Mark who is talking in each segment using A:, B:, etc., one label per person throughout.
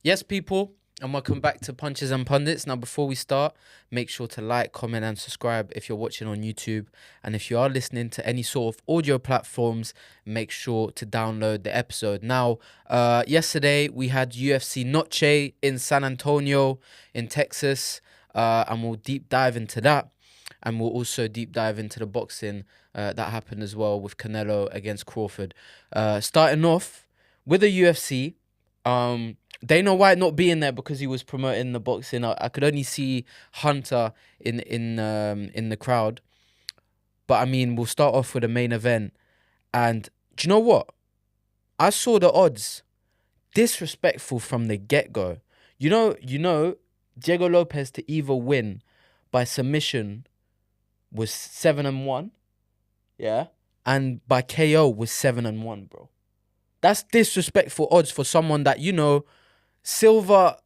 A: Yes, people, and welcome back to Punches and Pundits. Now, before we start, make sure to like, comment, and subscribe if you're watching on YouTube. And if you are listening to any sort of audio platforms, make sure to download the episode. Now, yesterday we had UFC Noche in San Antonio, in Texas, and we'll deep dive into that. And we'll also deep dive into the boxing that happened as well with Canelo against Crawford. Starting off with the UFC. Dana White not being there because he was promoting the boxing. I could only see Hunter in the crowd. But I mean, we'll start off with the main event. And do you know what? I saw the odds disrespectful from the get-go. You know, Diego Lopes to either win by submission was 7-1. Yeah. And by KO was 7-1, bro. That's disrespectful odds for someone that, Silva.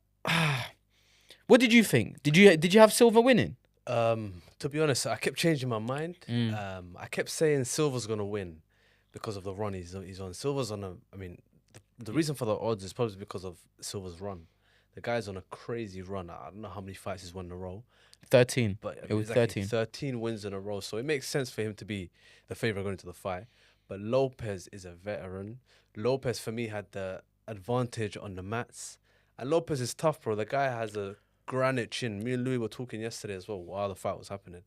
A: What did you think? Did you have Silva winning?
B: To be honest, I kept changing my mind. I kept saying Silva's gonna win because of the run he's on. Silva's on a. I mean, the reason for the odds is probably because of Silva's run. The guy's on a crazy run. I don't know how many fights he's won in a row.
A: 13.
B: But
A: It was
B: exactly
A: 13.
B: 13 wins in a row. So it makes sense for him to be the favorite going into the fight. But Lopes is a veteran. Lopes, for me, had the advantage on the mats. And Lopes is tough, bro. The guy has a granite chin. Me and Louis were talking yesterday as well while the fight was happening.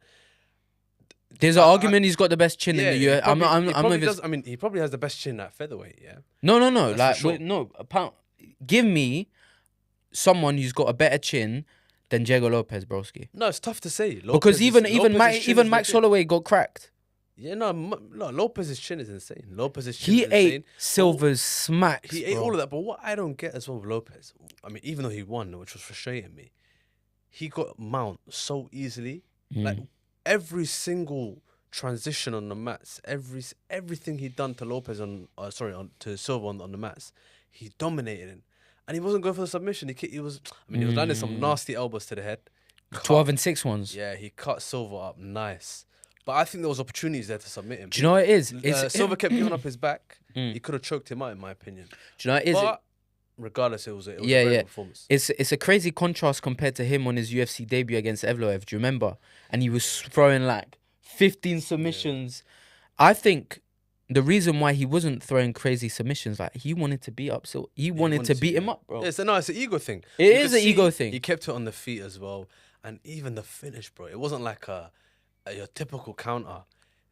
A: There's an argument he's got the best chin in the UFC. I'm not.
B: He probably has the best chin at featherweight, yeah?
A: No.
B: That's for sure.
A: Give me someone who's got a better chin than Diego Lopes, broski.
B: No, it's tough to say.
A: Because even Max Holloway got cracked.
B: Yeah, no, Lopez's chin is insane.
A: He ate Silva's smacks.
B: He ate all of that. But what I don't get as well with Lopes, I mean, even though he won, which was frustrating me, he got mount so easily. Like every single transition on the mats, everything he done to Lopes to Silva on the mats, he dominated him, and he wasn't going for the submission. He was landing some nasty elbows to the head.
A: 12 and 6 ones.
B: Yeah, he cut Silva up nice. But I think there was opportunities there to submit him.
A: Do you know what it is?
B: Silva kept giving up his back. He could have choked him out, in my opinion.
A: Do you know what it is?
B: But regardless, it was a very good performance.
A: It's a crazy contrast compared to him on his UFC debut against Evloev. Do you remember? And he was throwing like 15 submissions. Yeah. I think the reason why he wasn't throwing crazy submissions, like he wanted to beat up. So he wanted to beat him up, bro.
B: Yeah, it's an ego thing.
A: It is an ego thing.
B: He kept it on the feet as well, and even the finish, bro. It wasn't like your typical counter.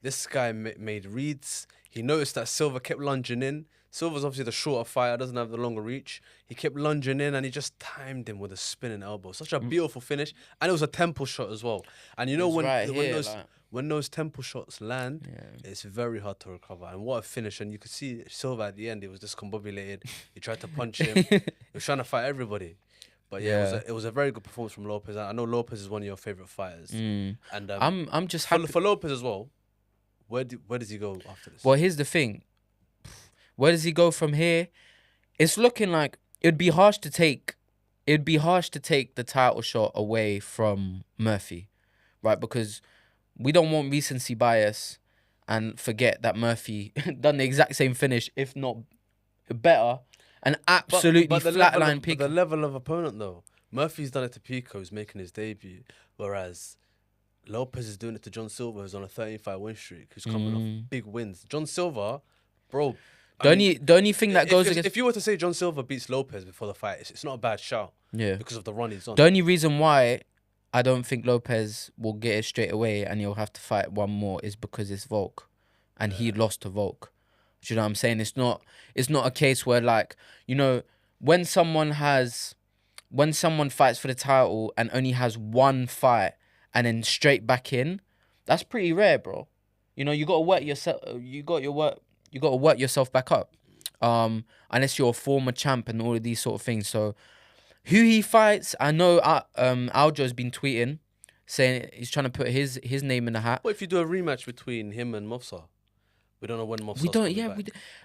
B: This guy made reads. He noticed that Silva kept lunging in. Silva's obviously the shorter fighter, doesn't have the longer reach. He kept lunging in and he just timed him with a spinning elbow. Such a beautiful finish. And it was a temple shot as well. And when those temple shots land, it's very hard to recover. And what a finish. And you could see Silva at the end, he was discombobulated. He tried to punch him. He was trying to fight everybody. But it was a very good performance from Lopes. I know Lopes is one of your favorite fighters. And
A: I'm just happy
B: for Lopes as well. Where does he go after this?
A: Well, here's the thing. Where does he go from here? It's looking like it'd be harsh to take the title shot away from Murphy, right? Because we don't want recency bias and forget that Murphy done the exact same finish, if not better. And absolutely flatline pick.
B: The level of opponent, though. Murphy's done it to Pico, who's making his debut. Whereas Lopes is doing it to John Silva, who's on a 13-fight win streak, who's coming off big wins. John Silva, bro.
A: The only thing that goes against...
B: If you were to say John Silva beats Lopes before the fight, it's not a bad shout.
A: Yeah.
B: Because of the run he's on.
A: The only reason why I don't think Lopes will get it straight away and he'll have to fight one more is because it's Volk. And he lost to Volk. Do you know what I'm saying? It's not a case where, like, when someone fights for the title and only has one fight and then straight back in, that's pretty rare, bro. You gotta work yourself. You gotta work yourself back up. Unless you're a former champ and all of these sort of things. So, who he fights, I know. Aljo's been tweeting, saying he's trying to put his name in the hat.
B: What if you do a rematch between him and Mofsar? We don't know when Mofsar.
A: We don't. Yeah,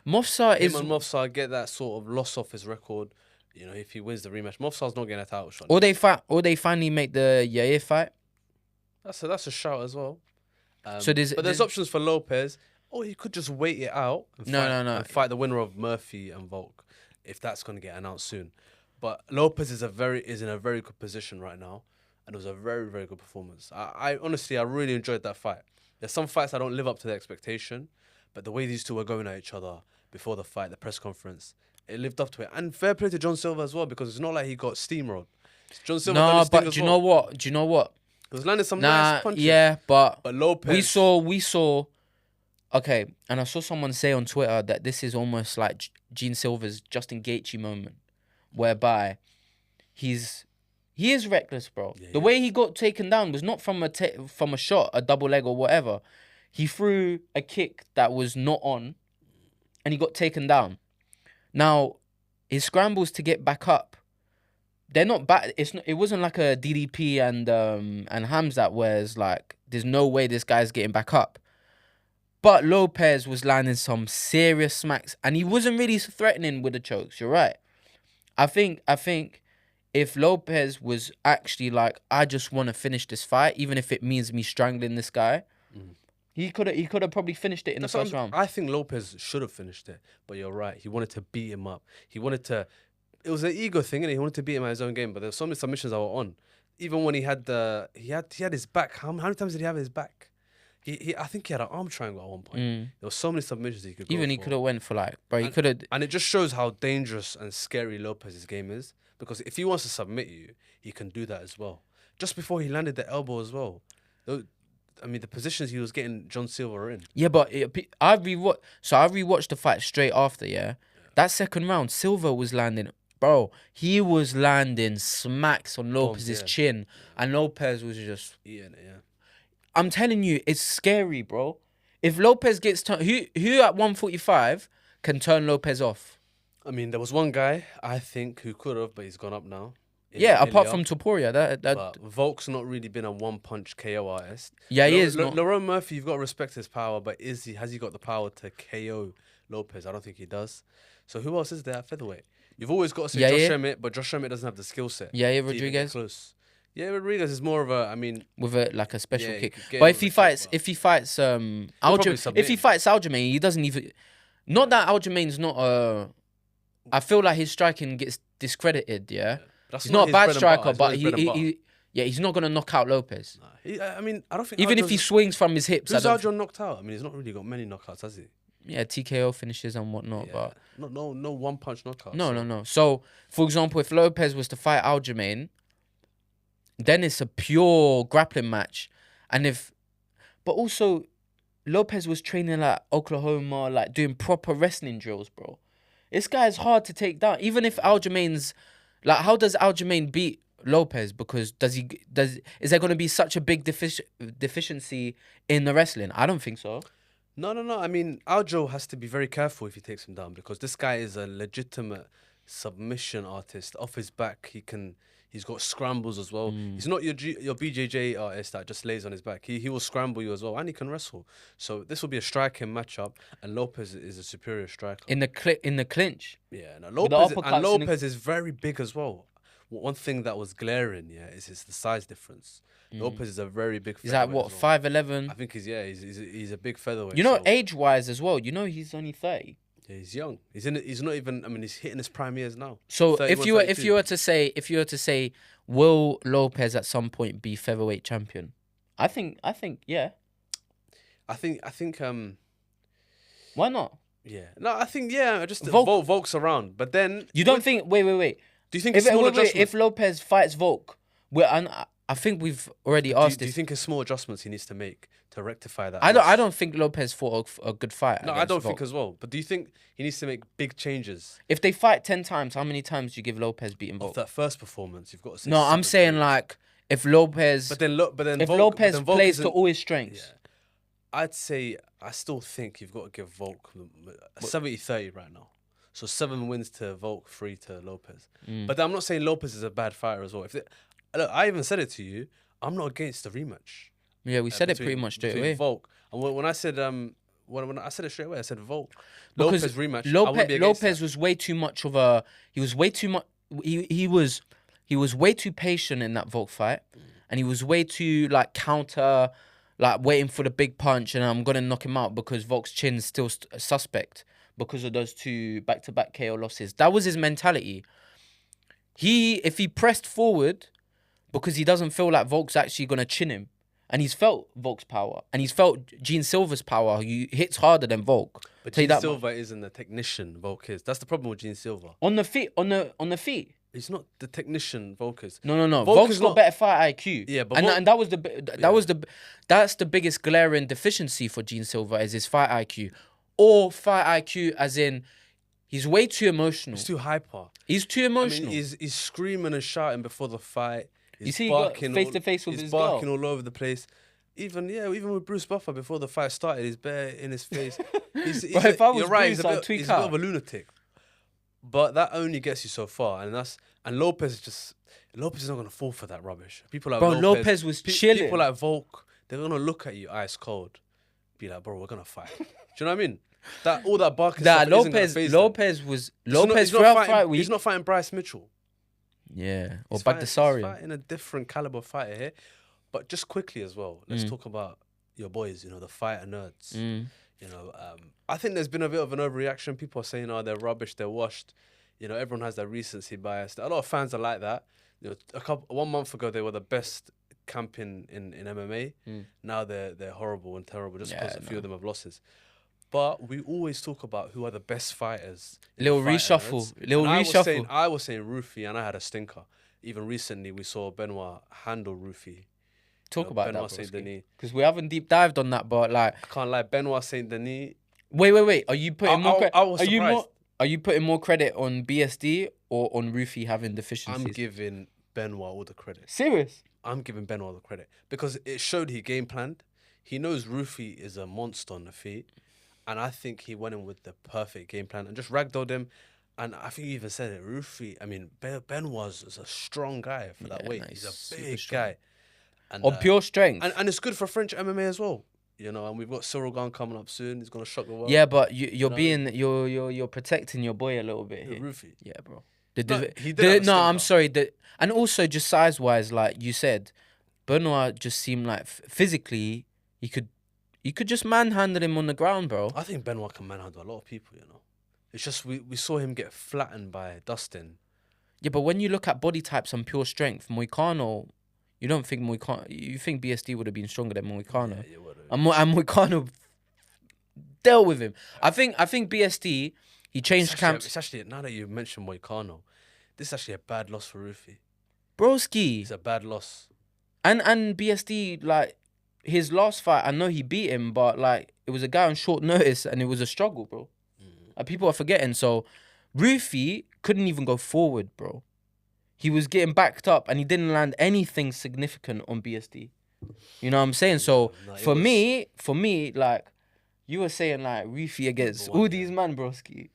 A: Mofsar is.
B: Him and Mofsar get that sort of loss off his record. If he wins the rematch, Mofsar's not getting a title shot.
A: Or they finally make the Yair fight.
B: That's a shout as well.
A: But
B: there's options for Lopes. Or he could just wait it out. And fight the winner of Murphy and Volk, if that's going to get announced soon. But Lopez is in a very good position right now, and it was a very, very good performance. I honestly, I really enjoyed that fight. There's some fights I don't live up to the expectation, but the way these two were going at each other before the fight, the press conference, it lived up to it. And fair play to John Silva as well, because it's not like he got steamrolled. John Silva done
A: No,
B: his thing
A: but
B: as
A: do you
B: well.
A: know what? Do you know what?
B: He was landing some
A: Nah,
B: nice punches.
A: yeah, but
B: Lopez,
A: we saw. Okay, and I saw someone say on Twitter that this is almost like Gene Silva's Justin Gaethje moment, whereby he is reckless, bro.
B: Yeah,
A: The way he got taken down was not from a shot, a double leg or whatever. He threw a kick that was not on, and he got taken down. Now, his scrambles to get back up, they're not bad. It wasn't like a DDP and Hamzat, where it's like there's no way this guy's getting back up. But Lopez was landing some serious smacks, and he wasn't really threatening with the chokes. You're right. I think if Lopez was actually like, I just want to finish this fight, even if it means me strangling this guy, he could have probably finished it in the first round.
B: I think Lopez should have finished it, but you're right. He wanted to beat him up. He wanted to. It was an ego thing, and he wanted to beat him at his own game. But there's so many submissions that were on. Even when he had his back. How many times did he have his back? I think he had an arm triangle at one point. There were so many submissions he could go
A: Even he
B: for.
A: could have went for like, bro. He could have.
B: And it just shows how dangerous and scary Lopez's game is. Because if he wants to submit you, he can do that as well. Just before he landed the elbow as well. I mean, the positions he was getting John Silva in.
A: Yeah, but I rewatched the fight straight after. Yeah, that second round, Silva was landing. Bro, he was landing smacks on Lopez's chin, and Lopez was just
B: eating it. Yeah.
A: I'm telling you, it's scary, bro. If Lopez gets turned, who at 145 can turn Lopez off?
B: I mean, there was one guy I think who could have, but he's gone up now.
A: Yeah, apart from Topuria,
B: But Volk's not really been a one-punch KO artist.
A: Yeah, he is not.
B: Lerone Murphy, you've got to respect his power, but has he got the power to KO Lopez? I don't think he does. So who else is there at featherweight? You've always got to say Josh Emmett, but Josh Emmett doesn't have the skill set.
A: Yeah, Rodriguez.
B: Close. Yeah, Rodriguez is more of a.
A: With a special kick. But if he fights Aljamain, he doesn't even. Not that Aljamain's not I feel like his striking gets discredited. Yeah, he's not a bad striker, but he's not gonna knock out Lopez.
B: I mean, I don't think
A: even if he swings from his hips.
B: Who's Aljo knocked out? I mean, he's not really got many knockouts, has he?
A: Yeah, TKO finishes and whatnot, but
B: no one punch knockout.
A: No. So, for example, if Lopez was to fight Aljamain, then it's a pure grappling match. But also, Lopez was training at Oklahoma, like doing proper wrestling drills, bro. This guy's hard to take down. Even if Aljamain's, like, how does Aljamain beat Lopez? Because is there going to be such a big deficiency in the wrestling? I don't think so.
B: No. I mean, Aljo has to be very careful if he takes him down, because this guy is a legitimate submission artist. Off his back, he's got scrambles as well. He's not your BJJ artist that just lays on his back. He will scramble you as well, and he can wrestle. So this will be a striking matchup, and Lopez is a superior striker.
A: In the clinch.
B: Yeah, no, Lopez is very big as well. One thing that was glaring, is the size difference. Lopez is a very big featherweight.
A: He's like, what, 5'11"?
B: I think he's a big featherweight.
A: You know, age-wise as well, he's only 30.
B: Yeah, he's young. He's not even. I mean, he's hitting his prime years now.
A: So if you were to say, will Lopez at some point be featherweight champion? I think, yeah.
B: I think.
A: Why not?
B: Yeah. No, I think just Volk's around, but then
A: you don't think? Wait.
B: Do you think
A: if Lopez fights Volk, I think we've already asked
B: do you think a small adjustments he needs to make to rectify that?
A: I don't think Lopez fought a good fight.
B: No, I don't think as well. But do you think he needs to make big changes?
A: If they fight 10 times, how many times do you give Lopez beating Volk?
B: Of that first performance, you've got to say.
A: No, I'm saying like if Lopez.
B: But then if
A: Volk plays to all his strengths.
B: Yeah, I'd say I still think you've got to give Volk 70-30 right now. So 7 wins to Volk, 3 to Lopez. But I'm not saying Lopez is a bad fighter as well. Look, I even said it to you. I'm not against the rematch.
A: Yeah, we said it pretty much straight away.
B: Volk, and when I said when I said it straight away, I said Volk.
A: Because
B: Lopez rematch.
A: Lopez was way too much of a. He was way too much. He was way too patient in that Volk fight, and he was way too like counter, like waiting for the big punch, and I'm gonna knock him out because Volk's chin's still suspect because of those 2 back-to-back KO losses. That was his mentality. If he pressed forward because he doesn't feel like Volk's actually gonna chin him, and he's felt Volk's power, and he's felt Gene Silva's power. He hits harder than Volk.
B: But
A: Tell you
B: Gene
A: that
B: Silva isn't the technician Volk is. That's the problem with Gene Silva.
A: on the feet, on the feet.
B: He's not the technician Volk is.
A: No.
B: Volk
A: Volk's
B: is
A: got
B: not-
A: better fight IQ.
B: Yeah, but
A: and
B: Volk-
A: and that was that's the biggest glaring deficiency for Gene Silva is his fight IQ, or fight IQ as in he's way too emotional.
B: He's too hyper.
A: He's too
B: I
A: emotional.
B: mean, he's screaming and shouting before the fight. He's
A: You see, he got face-to-face with
B: he's
A: his
B: barking
A: girl.
B: all over the place. Even with Bruce Buffer before the fight started, he's bare in his face. He's
A: Bro, if I was
B: you're right.
A: Bruce, I'd tweak
B: He's a bit
A: out.
B: of a lunatic. But that only gets you so far, and Lopez is not gonna fall for that rubbish. People like
A: Bro, Lopez was chilling.
B: People like Volk, they're gonna look at you ice cold, be like, bro, we're gonna fight. Do you know what I mean? That all that barking
A: Nah,
B: stuff isn't gonna faze them.
A: Lopez
B: He's not
A: throughout
B: fighting-
A: fight week.
B: He's not fighting Bryce Mitchell.
A: Yeah, or
B: He's
A: Baghdasaryan.
B: fighting a different caliber fighter here. But just quickly as well, let's talk about your boys, the fighter nerds. I think there's been a bit of an overreaction. People are saying, oh, they're rubbish, they're washed. Everyone has that recency bias. A lot of fans are like that. 1 month ago, they were the best camp in MMA. Now they're horrible and terrible just because a few of them have losses. But we always talk about who are the best fighters.
A: Little reshuffle.
B: I was saying Rufy, and I had a stinker. Even recently, we saw Benoit handle Rufy.
A: Talk about
B: Benoit
A: that,
B: Saint Denis.
A: because we haven't deep dived on that. But like,
B: I can't lie, Benoit Saint Denis.
A: wait. Are you putting more?
B: I was surprised.
A: Are you putting more credit on BSD or on Rufy having deficiencies?
B: I'm giving Benoit all the credit.
A: Serious.
B: I'm giving Benoit all the credit because it showed he game planned. He knows Rufy is a monster on the feet, and I think he went in with the perfect game plan and just ragdolled him. And I think you even said it, Rufy. I mean, Benoit is a strong guy for that weight.
A: No,
B: he's
A: he's
B: a
A: super
B: big
A: strong.
B: guy. And,
A: On pure strength.
B: and it's good for French MMA as well. And we've got Cyril Gane coming up soon. He's gonna shock the world.
A: Yeah, but you're protecting your boy a little bit here.
B: Rufy.
A: Yeah, bro.
B: He did have a
A: I'm
B: stinker.
A: sorry. And also just size wise, like you said, Benoit just seemed like physically you could just manhandle him on the ground, bro.
B: I think Benoit can manhandle a lot of people. It's just we saw him get flattened by Dustin.
A: Yeah, but when you look at body types and pure strength, Moicano, you don't think Moicano. You think BSD would have been stronger than Moicano.
B: Yeah, you would've.
A: And Moicano dealt with him. I think BSD. He changed camps.
B: It's actually, now that you mentioned Moicano, this is actually a bad loss for Rufy.
A: Broski.
B: It's a bad loss.
A: And BSD, like, his last fight, I know he beat him, but, like, it was a guy on short notice and it was a struggle, bro. Like, people are forgetting. So, Rufy couldn't even go forward, bro. He was getting backed up and he didn't land anything significant on BSD. You know what I'm saying? So,
B: no,
A: for me, like, you were saying, like, Rufy against all these man, broski.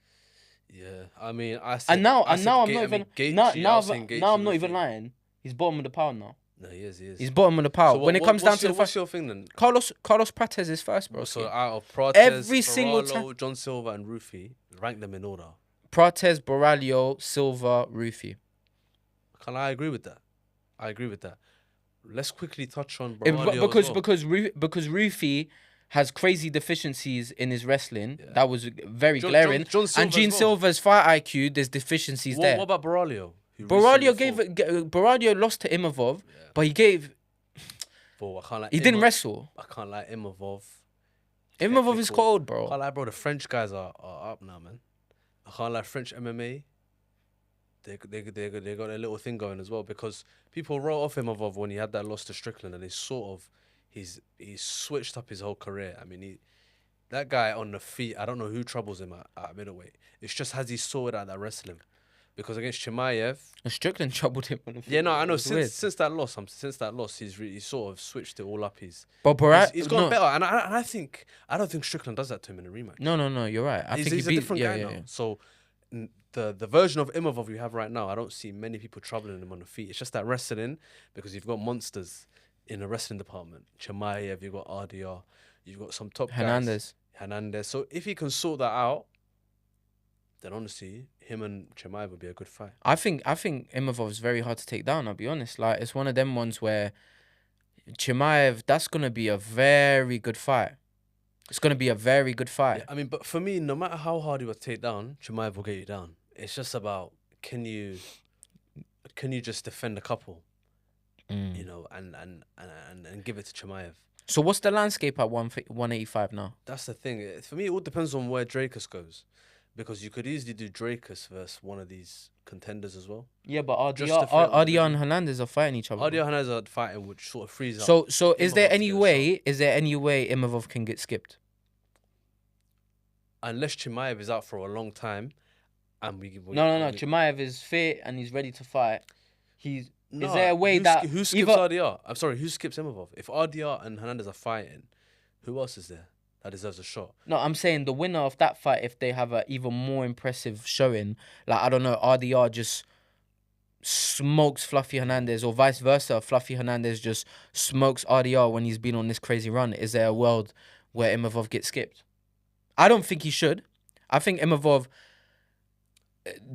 B: Yeah, I mean, I'm
A: Now I'm not even
B: Rufy.
A: lying. He's bottom of the pile now.
B: No, he is.
A: He's bottom of the pile.
B: So
A: When it comes down to the
B: what's
A: fight,
B: your thing then?
A: Carlos Prates is first, bro.
B: So out of Prates,
A: Every single
B: Barallo, John Silva, and Rufy, rank them in order.
A: Prates, Borralho, Silva, Rufy.
B: I agree with that. Let's quickly touch on Baralho
A: Because Rufy has crazy deficiencies in his wrestling.
B: Yeah.
A: That was very glaring.
B: John Silva
A: and Gene
B: as well.
A: Silva's fight IQ, there's deficiencies there.
B: What about Baralho?
A: Baralho lost to Imavov, but he gave.
B: Bro, I can't lie.
A: He didn't wrestle.
B: I can't lie. Imavov
A: Imavov is cold,
B: I
A: bro.
B: can't lie, bro. The French guys are up now, man. I can't lie. French MMA, they got a little thing going as well because people wrote off Imavov when he had that loss to Strickland, and he's switched up his whole career. I mean, that guy on the feet, I don't know who troubles him at middleweight. It's just has he sorted out that wrestling. Because against Chimaev,
A: Strickland troubled him on the feet.
B: yeah, no, I know.
A: It was
B: Since that loss, he's sort of switched it all up. He's
A: no.
B: gone better, and I don't think Strickland does that to him in a rematch.
A: No, you're right. I think
B: he's
A: he
B: a
A: beat,
B: different guy now.
A: Yeah.
B: So the version of Imavov you have right now, I don't see many people troubling him on the feet. It's just that wrestling, because you've got monsters in the wrestling department. Chimaev, you've got RDR, you've got some top guys. Hernandez. So if he can sort that out, then honestly, him and Chimaev would be a good fight.
A: I think Imavov is very hard to take down. I'll be honest. Like, it's one of them ones where Chimaev, that's gonna be a very good fight. It's gonna be a very good fight.
B: Yeah, I mean, but for me, no matter how hard you would take down, Chimaev will get you down. It's just about, can you can you just defend a couple,
A: Mm.
B: you know, and give it to Chimaev?
A: So what's the landscape at 185 now?
B: That's the thing. For me, it all depends on where Drakus goes, because you could easily do Drakus versus one of these contenders as well.
A: Yeah, but
B: Just to fill the
A: RDR
B: division.
A: and Hernandez are fighting each other.
B: RDR Hernandez are fighting, which sort of frees up.
A: So is there
B: Imavov to
A: any
B: get a
A: way? Is there any way Imavov can get skipped?
B: Unless Chimaev is out for a long time, and
A: No. Chimaev is fit and he's ready to fight. Is there a way
B: who
A: that
B: who skips RDR? I'm sorry, who skips Imavov? If RDR and Hernandez are fighting, who else is there that deserves a shot?
A: No, I'm saying the winner of that fight, if they have an even more impressive showing, like, I don't know, RDR just smokes Fluffy Hernandez, or vice versa, Fluffy Hernandez just smokes RDR when he's been on this crazy run, is there a world where Imavov gets skipped? I don't think he should. I think Imavov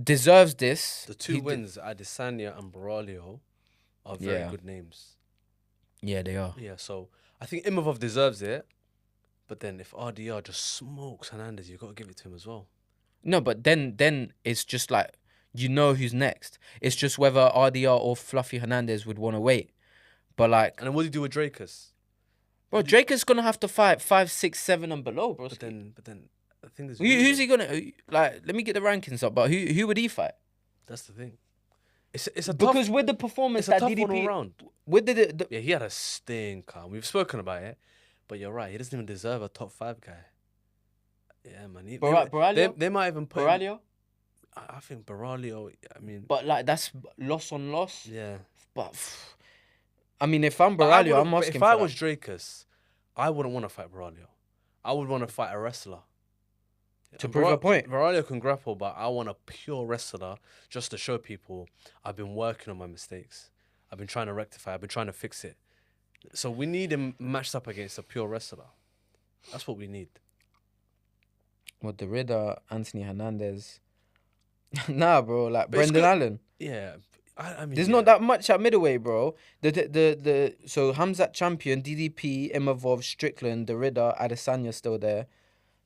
A: deserves this.
B: The two wins, Adesanya and Baraglio, are very good names.
A: Yeah, they are.
B: Yeah, so I think Imavov deserves it. But then if RDR just smokes Hernandez, you've got to give it to him as well.
A: No, but then it's just like, you know who's next. It's just whether RDR or Fluffy Hernandez would want to wait. But like...
B: And then what do you do with Drakus?
A: Bro, Drakus going to have to fight 5, 6, 7 and below, bro.
B: But then the thing is...
A: Who's he going to... Like, let me get the rankings up, but who would he fight?
B: That's the thing. It's a
A: because with the performance that DDP...
B: one all round.
A: With the...
B: Yeah, he had a stinker. We've spoken about it. But you're right. He doesn't even deserve a top 5 guy. Yeah, man.
A: Baraglio?
B: They might even put
A: Baraglio?
B: I think Baraglio, I mean...
A: But, like, that's loss on loss.
B: Yeah.
A: But, I mean, if I'm Baraglio, I'm asking
B: if I was Drakus, I wouldn't want to fight Baraglio. I would want to fight a wrestler.
A: To prove a point.
B: Baraglio can grapple, but I want a pure wrestler just to show people I've been working on my mistakes. I've been trying to rectify. I've been trying to fix it. So we need him matched up against a pure wrestler. That's what we need.
A: What, the Ridder, Anthony Hernandez? Nah, bro. Like,
B: But
A: Brendan Allen.
B: Yeah. I mean,
A: there's not that much at middleweight, bro. So Hamzat champion, DDP, Imavov, Strickland, the Ridder, Adesanya still there,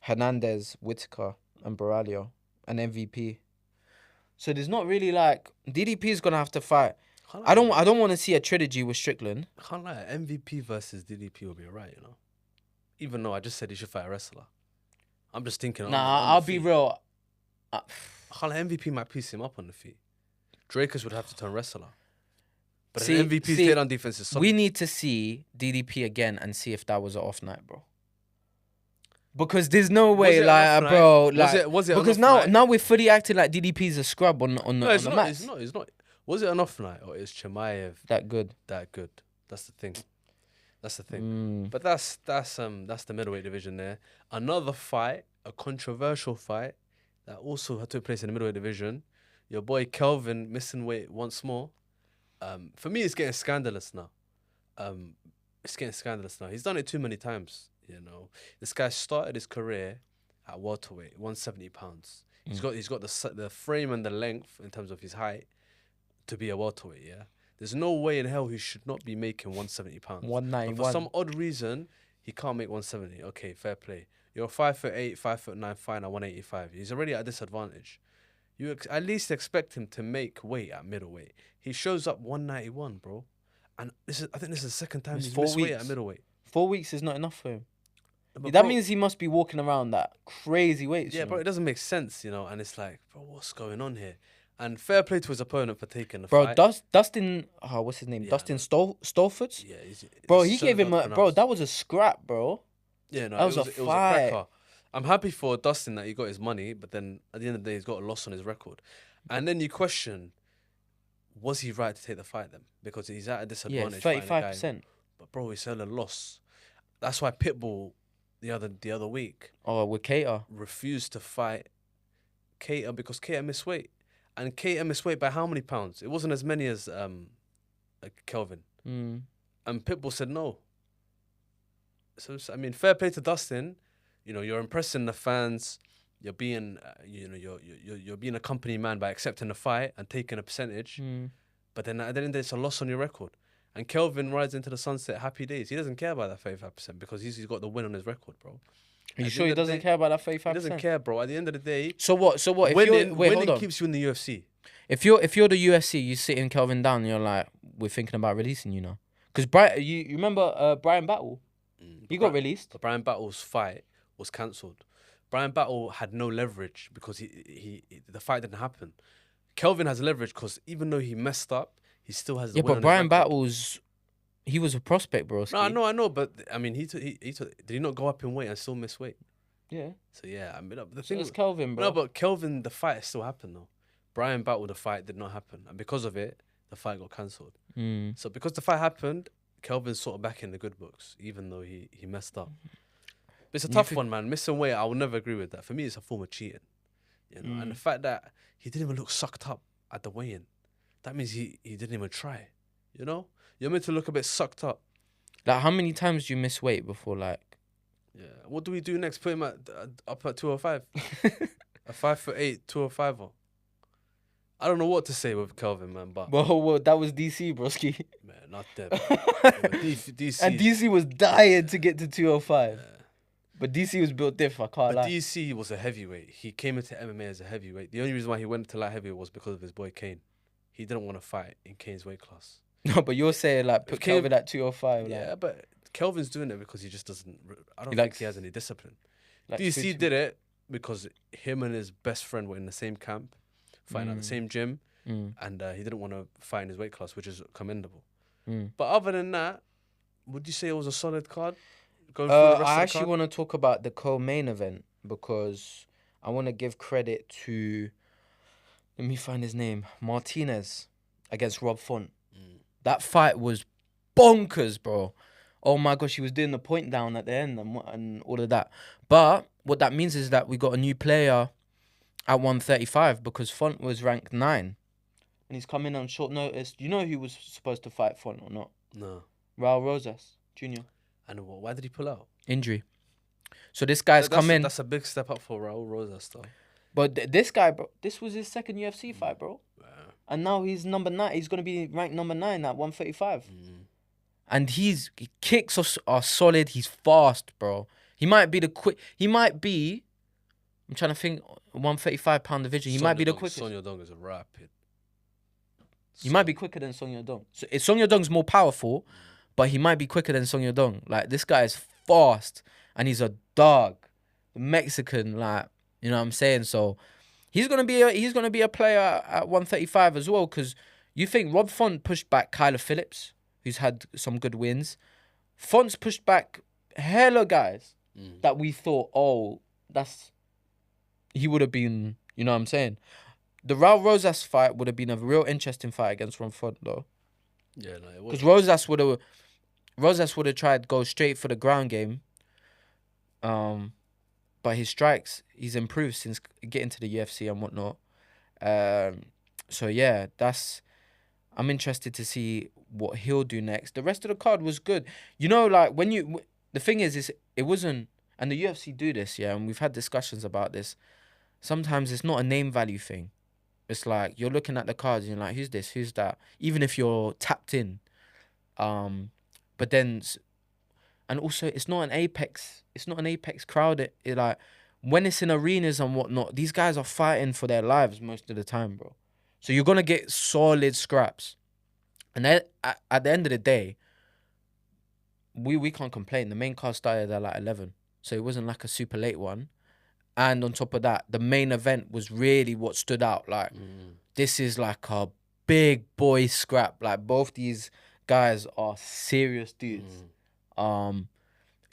A: Hernandez, Whitaker, and Baraglio, and MVP. So there's not really like DDP is gonna have to fight. I don't want to see a trilogy with Strickland.
B: I can't lie. MVP versus DDP will be alright, you know. Even though I just said he should fight a wrestler. I'm just thinking.
A: Nah, I'll be real.
B: I can't lie. MVP might piece him up on the feet. Drakus would have to turn wrestler. But MVP's takedown defense is solid.
A: We need to see DDP again and see if that was an off night, bro. Because there's no way, like, bro, like,
B: was it
A: because now we're fully acting like DDP's a scrub on the mats.
B: It's not. Was it an off night or is Chimaev
A: that good?
B: That's the thing. But that's the middleweight division there. Another fight, a controversial fight that also took place in the middleweight division. Your boy Kelvin missing weight once more. For me, it's getting scandalous now. He's done it too many times. You know, this guy started his career at welterweight, 170 pounds. He's got the frame and the length in terms of his height to be a welterweight. Yeah, there's no way in hell he should not be making 170 pounds.
A: 191.
B: But for some odd reason, he can't make 170. Okay, fair play. You're 5'8", 5'9", fine at 185. He's already at a disadvantage. You at least expect him to make weight at middleweight. He shows up 191, bro. And I think this is the second time he's missed weight at middleweight.
A: 4 weeks is not enough for him.
B: But
A: that means he must be walking around that crazy weight.
B: Yeah, bro, it doesn't make sense, you know. And it's like, bro, what's going on here? And fair play to his opponent for taking the fight.
A: Bro, Dustin, what's his name? Yeah, Dustin Stolford?
B: Yeah.
A: Bro, he gave him bro, that was a scrap, bro.
B: Yeah, no,
A: that was a fight.
B: It was a cracker. I'm happy for Dustin that he got his money, but then at the end of the day, he's got a loss on his record. And then you question, was he right to take the fight then? Because he's at a disadvantage.
A: Yeah, 35%.
B: But bro, he's still a loss. That's why Pitbull the other week.
A: Oh, with Cater.
B: Refused to fight Cater because Cater missed weight. And Cater missed weight by how many pounds? It wasn't as many as Kelvin. And Pitbull said no. So I mean, fair play to Dustin. You know, you're impressing the fans. You're being, you're being a company man by accepting the fight and taking a percentage. But then at the end of the day, it's a loss on your record. And Kelvin rides into the sunset, happy days. He doesn't care about that 35% because he's got the win on his record, bro.
A: Are you
B: At the
A: sure
B: end
A: he
B: of the
A: doesn't
B: day,
A: care about that
B: He
A: 35%?
B: doesn't care, bro. At the end of the day,
A: So what? So what? If
B: winning,
A: you're wait, hold
B: winning
A: on.
B: keeps you in the UFC.
A: If you're the UFC, you sitting Kelvin down, and you're like, we're thinking about releasing you now. Because Brian, you remember Brian Battle? He got released.
B: But Brian Battle's fight was cancelled. Brian Battle had no leverage because the fight didn't happen. Kelvin has leverage because even though he messed up, he still has the
A: Yeah,
B: win
A: but
B: on his
A: Brian
B: record.
A: Battle's he was a prospect, bro.
B: No, I know, but I mean, did he not go up in weight and still miss weight?
A: Yeah.
B: So yeah, I mean, the
A: So
B: thing
A: it's Kelvin, bro.
B: no, but Kelvin, the fight still happened though. Brian Battle, the fight did not happen, and because of it, the fight got cancelled. So because the fight happened, Kelvin's sort of back in the good books, even though he messed up. But it's a tough one, man. Missing weight, I will never agree with that. For me, it's a form of cheating, you know. And the fact that he didn't even look sucked up at the weigh-in, that means he didn't even try. You know, you're meant to look a bit sucked up.
A: Like, how many times do you miss weight before, like?
B: Yeah. What do we do next? Put him up at 205. A 5'8", 205. I don't know what to say with Kelvin, man. But
A: Well, that was DC, broski.
B: man, not them. DC
A: And DC was dying to get to 205. But DC was built different, I can't
B: But
A: lie.
B: DC was a heavyweight. He came into MMA as a heavyweight. The only reason why he went to light heavyweight was because of his boy Kane. He didn't want to fight in Kane's weight class.
A: No, but you're saying, like, put
B: Kane-
A: Kelvin at 205.
B: Yeah,
A: Like,
B: but Kelvin's doing it because he just doesn't. I don't
A: He
B: think
A: likes-
B: he has any discipline.
A: like
B: DC
A: food-
B: did it because him and his best friend were in the same camp, fighting at the same gym, and he didn't want to fight in his weight class, which is commendable. But other than that, would you say it was a solid card? Going through the rest
A: I
B: of the
A: actually
B: card?
A: want to talk about the co-main event because I want to give credit to, let me find his name, Martinez against Rob Font. That fight was bonkers, bro. Oh my gosh, he was doing the point down at the end and all of that. But what that means is that we got a new player at 135 because Font was ranked 9. And he's come in on short notice. Do you know who was supposed to fight Font or not?
B: No.
A: Raul Rosas Jr.
B: And why did he pull out?
A: Injury. So this guy's come in.
B: That's a big step up for Raul Rosas, though.
A: But this guy, bro, this was his second UFC fight, bro. And now he's number 9. He's going to be ranked number 9 at 135. And his kicks are solid. He's fast, bro. He might be I'm trying to think, 135-pound division. He might be the quickest.
B: Song Yadong is a rapid.
A: He might be quicker than Song Yadong. So Song Yadong's more powerful, but he might be quicker than Song Yadong. Like, this guy is fast, and he's a dog. Mexican, like, you know what I'm saying? So he's gonna be a player at 135 as well, because you think Rob Font pushed back Kyler Phillips, who's had some good wins. Font's pushed back hella guys that we thought, he would have been, you know what I'm saying? The Raul Rosas fight would have been a real interesting fight against Rob Font, though.
B: Yeah, no, it was.
A: Because Rosas would have tried to go straight for the ground game. But his strikes, he's improved since getting to the UFC and whatnot. So yeah, I'm interested to see what he'll do next. The rest of the card was good. You know, like the thing is it wasn't, and the UFC do this, yeah, and we've had discussions about this. Sometimes it's not a name value thing. It's like you're looking at the cards and you're like, who's this? Who's that? Even if you're tapped in. But then, and also it's not an Apex crowd. It like, when it's in arenas and whatnot, these guys are fighting for their lives most of the time, bro. So you're going to get solid scraps. And then at the end of the day, we can't complain. The main card started at like 11. So it wasn't like a super late one. And on top of that, the main event was really what stood out. Like, this is like a big boy scrap. Like, both these guys are serious dudes. You know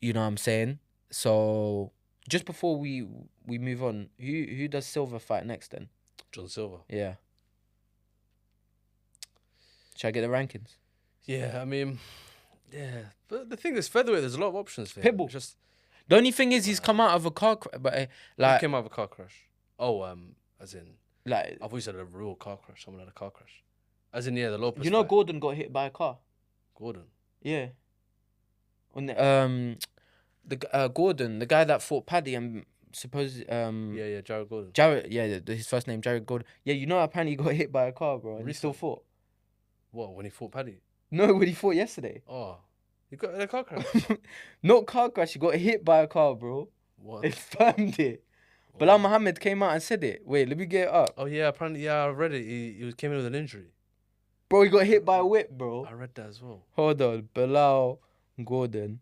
A: what I'm saying? So just before we move on, who does Silva fight next then?
B: John Silva.
A: Yeah. Should I get the rankings?
B: Yeah, I mean, yeah. But the thing is, featherweight, there's a lot of options for him.
A: Pitbull.
B: Just
A: The only thing is he's come out of a car crash, but
B: he
A: like,
B: came out of a car crash. Oh, as in,
A: like,
B: I thought you said a real car crash. Someone had a car crash. As in, yeah, the Lopes.
A: you know,
B: fight.
A: Gordon got hit by a car.
B: Gordon.
A: Yeah. On the Gordon, the guy that fought Paddy and supposed
B: Yeah, Jared Gordon.
A: Jared, yeah, his first name Jared Gordon. Yeah, you know, apparently he got hit by a car, bro, and he still fought.
B: What, when he fought Paddy?
A: No, when he fought yesterday.
B: Oh, he got in a car crash.
A: Not car crash. He got hit by a car, bro.
B: What?
A: Confirmed it. Bilal Muhammad came out and said it. Wait, let me get it up.
B: Oh yeah, apparently I read it. He came in with an injury.
A: Bro, he got hit by a whip, bro.
B: I read that as well.
A: Hold on. Bilal Gordon.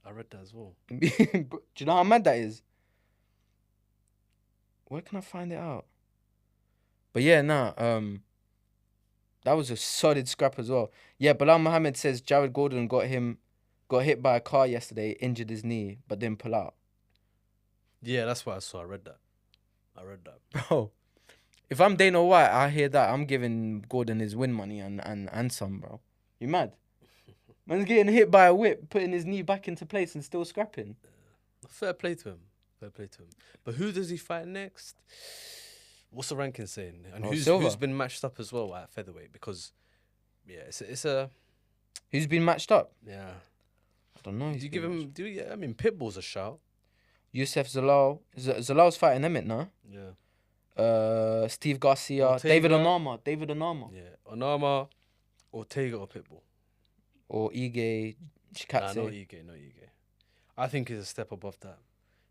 B: I read that as well.
A: Do you know how mad that is? Where can I find it out? But yeah, that was a solid scrap as well. Yeah, Bilal Muhammad says Jared Gordon got hit by a car yesterday, injured his knee, but didn't pull out.
B: Yeah, that's what I saw. I read that.
A: Bro, if I'm Dana White, I hear that, I'm giving Gordon his win money and some, bro. You mad? Man's getting hit by a whip, putting his knee back into place and still scrapping.
B: Fair play to him. But who does he fight next? What's the ranking saying? And who's been matched up as well at featherweight? Because yeah, it's a
A: Who's been matched up?
B: yeah.
A: I don't know.
B: Do you give him? I mean, Pitbull's a shout.
A: Yusuf Zalal. Zalal's fighting Emmett now.
B: Yeah.
A: Steve Garcia.
B: Ortega.
A: David Onama.
B: Yeah. Onama, Ortega or Pitbull.
A: Or Ige Chikadze.
B: Nah, not Ige. I think he's a step above that.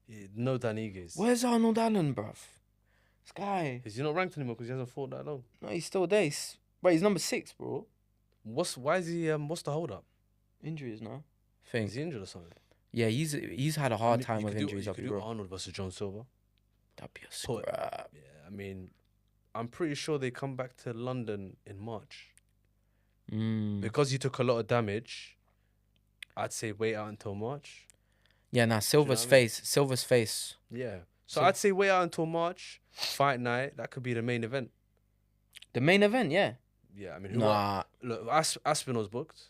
B: Yeah, no Dan Ige's.
A: Where's Arnold Allen, bruv? This guy.
B: Is he not ranked anymore because he hasn't fought that long?
A: No, he's still there. He's number 6, bro.
B: Why is he? What's the hold up?
A: Injuries now.
B: Is he injured or something?
A: Yeah, he's had a hard time with injuries.
B: You could do Arnold versus John Silva.
A: That'd be a scrap.
B: Yeah, I mean, I'm pretty sure they come back to London in March. Because he took a lot of damage, I'd say wait out until March.
A: Yeah, now Silva's face.
B: Yeah. So I'd say wait out until March. Fight night, that could be the main event.
A: The main event, yeah.
B: Yeah, I mean, look, Aspinall's booked.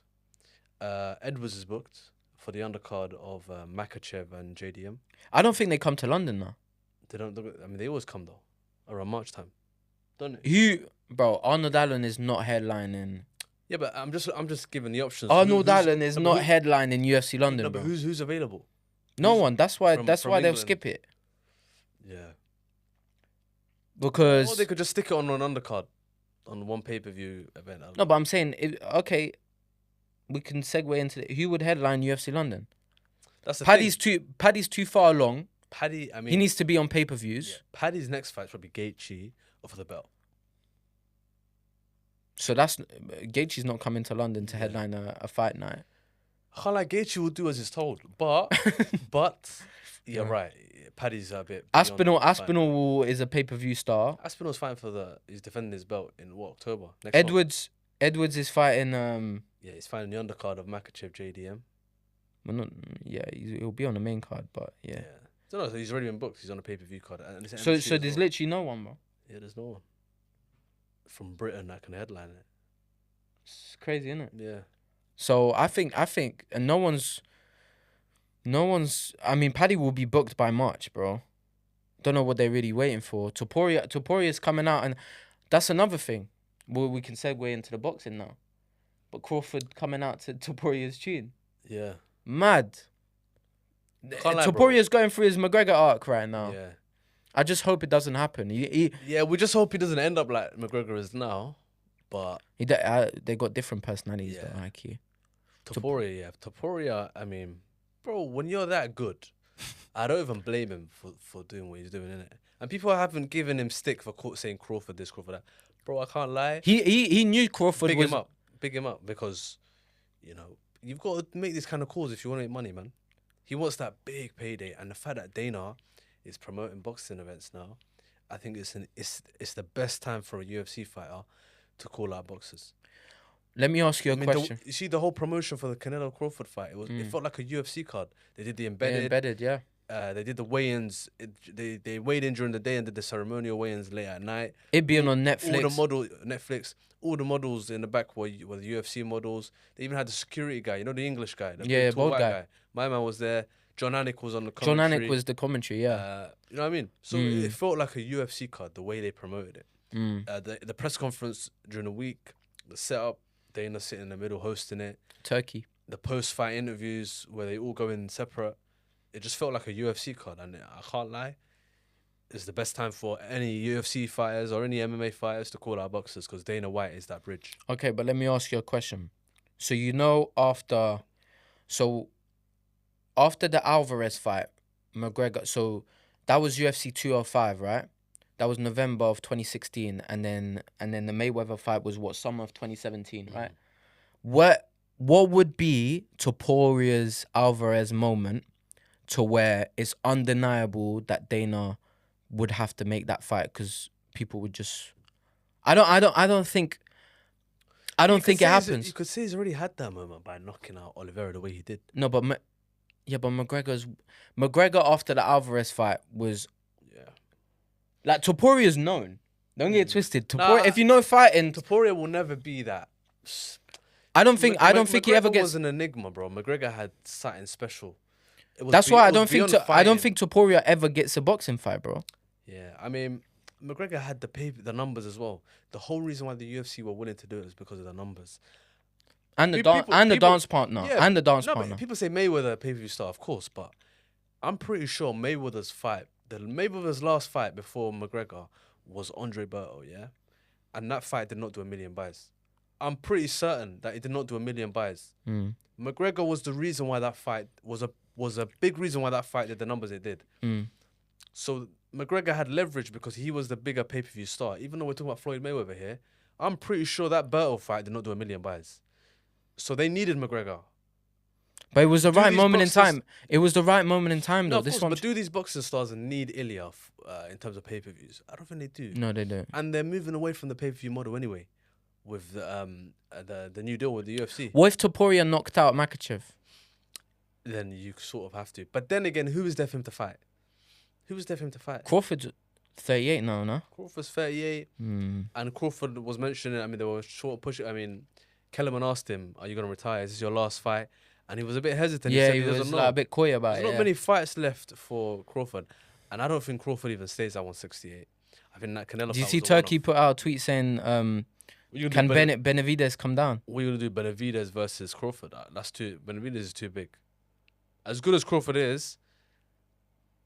B: Edwards is booked for the undercard of Makachev and JDM.
A: I don't think they come to London now.
B: They don't. I mean, they always come though, around March time, don't they?
A: Bro? Arnold Allen is not headlining.
B: Yeah, but I'm just giving the options.
A: Arnold Allen is not headlining UFC London,
B: but
A: bro.
B: who's available?
A: No one. That's why they'll skip it.
B: Yeah.
A: Because
B: or they could just stick it on an undercard, on one pay-per-view event.
A: No, but I'm saying, okay, we can segue into who would headline UFC London.
B: That's the
A: thing. Paddy's too far along.
B: Paddy, I mean,
A: he needs to be on pay-per-views.
B: Yeah. Paddy's next fight's probably Gaethje for the belt.
A: So Gaethje's not coming to London to headline a fight night.
B: I can't like Gaethje will do as he's told, but yeah, right. Paddy's a bit.
A: Aspinall is a pay-per-view star.
B: Aspinall's fighting he's defending his belt in October next
A: Edwards is fighting.
B: Yeah, he's fighting the undercard of Makachev JDM.
A: Well, he'll be on the main card, but yeah.
B: So no, he's already been booked. He's on a pay-per-view card. And
A: so there's literally no one, bro.
B: Yeah, there's no one from Britain that can headline it.
A: It's crazy, isn't it?
B: Yeah.
A: So I think, and no one's. I mean, Paddy will be booked by March, bro. Don't know what they're really waiting for. Toporia's coming out, and that's another thing. Well, we can segue into the boxing now. But Crawford coming out to Toporia's tune.
B: Yeah.
A: Mad. Toporia's going through his McGregor arc right now.
B: Yeah.
A: I just hope it doesn't happen.
B: Yeah, we just hope he doesn't end up like McGregor is now. But
A: they got different personalities, though, IQ.
B: Topuria, I mean, bro, when you're that good, I don't even blame him for doing what he's doing, innit? And people haven't given him stick for saying Crawford this, Crawford that. Bro, I can't lie.
A: He knew Crawford
B: Big him up because, you've got to make these kind of calls if you want to make money, man. He wants that big payday, and the fact that Dana is promoting boxing events now, I think it's the best time for a UFC fighter to call out boxers.
A: Let me ask you a question.
B: You see the whole promotion for the Canelo Crawford fight. It felt like a UFC card. They did the embedded.
A: Yeah.
B: They did the weigh-ins. They weighed in during the day and did the ceremonial weigh-ins late at night.
A: It being on Netflix.
B: All the models in the back were the UFC models. They even had the security guy. You know, the English guy.
A: The bald guy.
B: My man was there. John Anik was on the commentary.
A: John Anik was the commentary, yeah.
B: You know what I mean? So it felt like a UFC card, the way they promoted it. The press conference during the week, the setup, Dana sitting in the middle hosting it.
A: Turkey.
B: The post-fight interviews where they all go in separate. It just felt like a UFC card. And I can't lie, it's the best time for any UFC fighters or any MMA fighters to call out boxers because Dana White is that bridge.
A: Okay, but let me ask you a question. So after the Alvarez fight, McGregor. So that was UFC 205, right? That was November of 2016, and then the Mayweather fight was what, summer of 2017, right? What would be Toporia's Alvarez moment to where it's undeniable that Dana would have to make that fight because people would just. I don't think it happens.
B: You could say he's already had that moment by knocking out Oliveira the way he did.
A: No, but McGregor after the Alvarez fight was like Toporia's known. Don't get it twisted. Topuria, if you know fighting,
B: Topuria will never be that.
A: I don't think he ever
B: McGregor
A: gets.
B: was an enigma, bro. McGregor had something special.
A: That's why I don't think Topuria ever gets a boxing fight, bro.
B: Yeah, I mean, McGregor had the numbers as well. The whole reason why the UFC were willing to do it is because of the numbers.
A: And the dance partner.
B: Yeah,
A: And the dance
B: no,
A: partner.
B: but people say Mayweather pay-per-view star, of course, but I'm pretty sure Mayweather's last fight before McGregor was Andre Berto, yeah? And that fight did not do 1 million buys. I'm pretty certain that it did not do 1 million buys. McGregor was the reason why that fight was a big reason why that fight did the numbers it did. So McGregor had leverage because he was the bigger pay-per-view star. Even though we're talking about Floyd Mayweather here, I'm pretty sure that Berto fight did not do 1 million buys. So they needed McGregor.
A: But it was the right moment in time. It was the right moment in time, though.
B: No, of course, but do these boxing stars need Ilya in terms of pay-per-views? I don't think they do.
A: No, they don't.
B: And they're moving away from the pay-per-view model anyway, with the new deal with the UFC.
A: What if Topuria knocked out Makachev?
B: Then you sort of have to. But then again, who is there for him to fight? Who was there for him to fight?
A: Crawford's 38 now, no?
B: Crawford's 38. And Crawford was mentioning, I mean, they were short pushing. I mean, Kellerman asked him, are you going to retire? Is this your last fight? And he was a bit hesitant.
A: Yeah,
B: he
A: was like a bit coy about
B: There's not many fights left for Crawford. And I don't think Crawford even stays at 168. I think that Canelo.
A: Did you see Turkey put out a tweet saying, can Benavidez come down?
B: What are you going to do, Benavidez versus Crawford? Benavidez is too big. As good as Crawford is,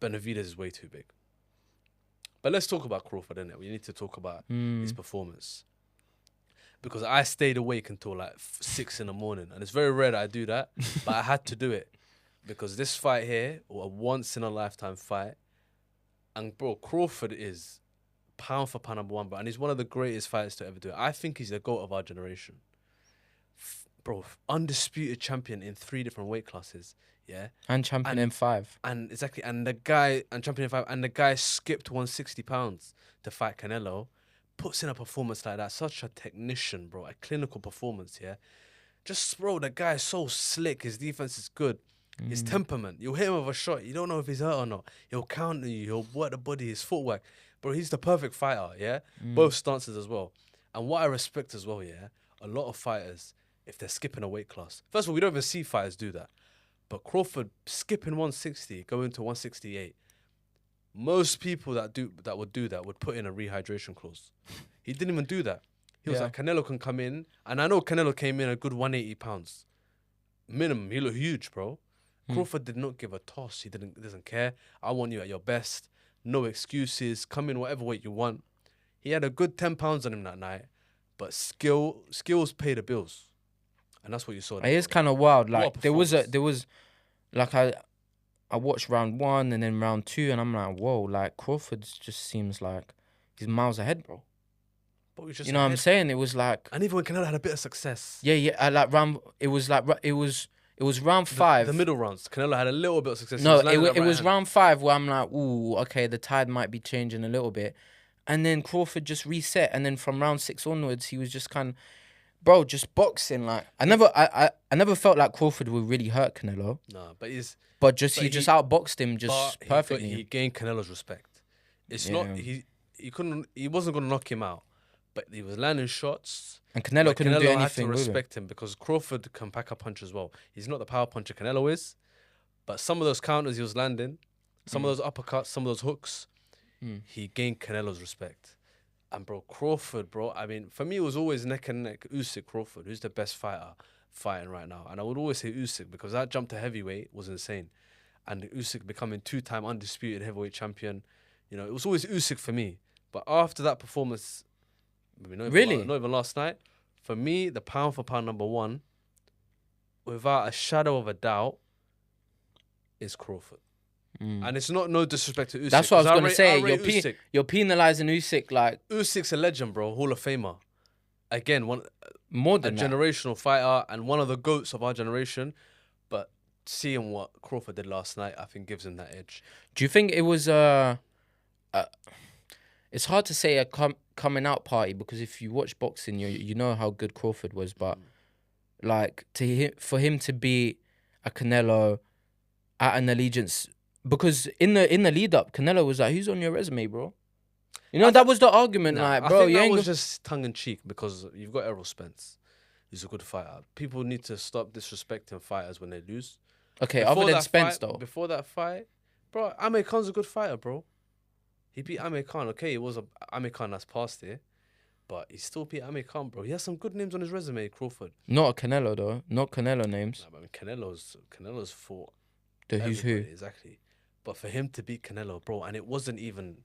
B: Benavidez is way too big. But let's talk about Crawford, innit? We need to talk about his performance. Because I stayed awake until like 6 in the morning. And it's very rare that I do that. But I had to do it. Because this fight here, a once-in-a-lifetime fight. And, bro, Crawford is pound for pound #1, bro. And he's one of the greatest fighters to ever do it. I think he's the GOAT of our generation. Bro, undisputed champion in 3 different weight classes. Yeah.
A: And champion in 5.
B: And exactly. And champion in 5. And the guy skipped 160 pounds to fight Canelo. Puts in a performance like that. Such a technician, bro. A clinical performance, yeah. Just, bro, the guy is so slick. His defense is good. His temperament. You'll hit him with a shot. You don't know if he's hurt or not. He'll counter you. He'll work the body. His footwork. Bro, he's the perfect fighter, yeah? Both stances as well. And what I respect as well, yeah? A lot of fighters, if they're skipping a weight class. First of all, we don't even see fighters do that. But Crawford skipping 160, going to 168. Most people that would do that would put in a rehydration clause. He didn't even do that. He was like, Canelo can come in. And I know Canelo came in a good 180 pounds. Minimum. He looked huge, bro. Crawford did not give a toss. He doesn't care. I want you at your best. No excuses. Come in whatever weight you want. He had a good 10 pounds on him that night. But skills pay the bills. And that's what you saw.
A: It is kind of wild. Like there was like I watched round 1 and then round 2 and I'm like, whoa, like Crawford just seems like he's miles ahead, bro.
B: But just
A: you know what I'm saying? It was like,
B: and even when Canelo had a bit of success.
A: Yeah. Like it was round 5.
B: The middle rounds, Canelo had a little bit of success.
A: No, it was round 5 where I'm like, ooh, okay, the tide might be changing a little bit, and then Crawford just reset, and then from round 6 onwards, he was just kind of, bro, just boxing. Like I never felt like Crawford would really hurt Canelo.
B: No, but he
A: just outboxed him just perfectly.
B: He gained Canelo's respect. It's not he wasn't gonna knock him out, but he was landing shots.
A: And Canelo couldn't do anything.
B: Had to respect him because Crawford can pack a punch as well. He's not the power puncher Canelo is, but some of those counters he was landing, some of those uppercuts, some of those hooks, he gained Canelo's respect. And bro, Crawford, bro, I mean, for me, it was always neck and neck. Usyk, Crawford, who's the best fighter fighting right now? And I would always say Usyk because that jump to heavyweight was insane. And Usyk becoming 2-time undisputed heavyweight champion, you know, it was always Usyk for me. But after that performance, not even last night, for me, the pound for pound #1, without a shadow of a doubt, is Crawford. And it's not no disrespect to Usyk.
A: That's what I was
B: 'cause
A: gonna say.
B: rate Usyk.
A: You're penalizing Usyk like
B: Usyk's a legend, bro. Hall of Famer. Again,
A: more
B: a
A: than that.
B: generational fighter and one of the GOATs of our generation. But seeing what Crawford did last night, I think gives him that edge.
A: Do you think it was it's hard to say a coming out party because if you watch boxing, you know how good Crawford was, but like for him to be a Canelo at an allegiance, because in the lead up, Canelo was like, "Who's on your resume, bro?" You know, that was the argument, like, bro.
B: I think
A: you
B: that
A: ain't
B: was just tongue in cheek because you've got Errol Spence. He's a good fighter. People need to stop disrespecting fighters when they lose.
A: okay. Other than Spence, though,
B: Before that fight, bro, Amir Khan's a good fighter, bro. He beat Amir Khan. Okay, it was Amir Khan that's passed it, but he still beat Amir Khan, bro. He has some good names on his resume, Crawford.
A: not a Canelo though, not Canelo names.
B: Nah, but Canelo's fought
A: The who's who.
B: everybody, exactly. But for him to beat Canelo, bro, and it wasn't even,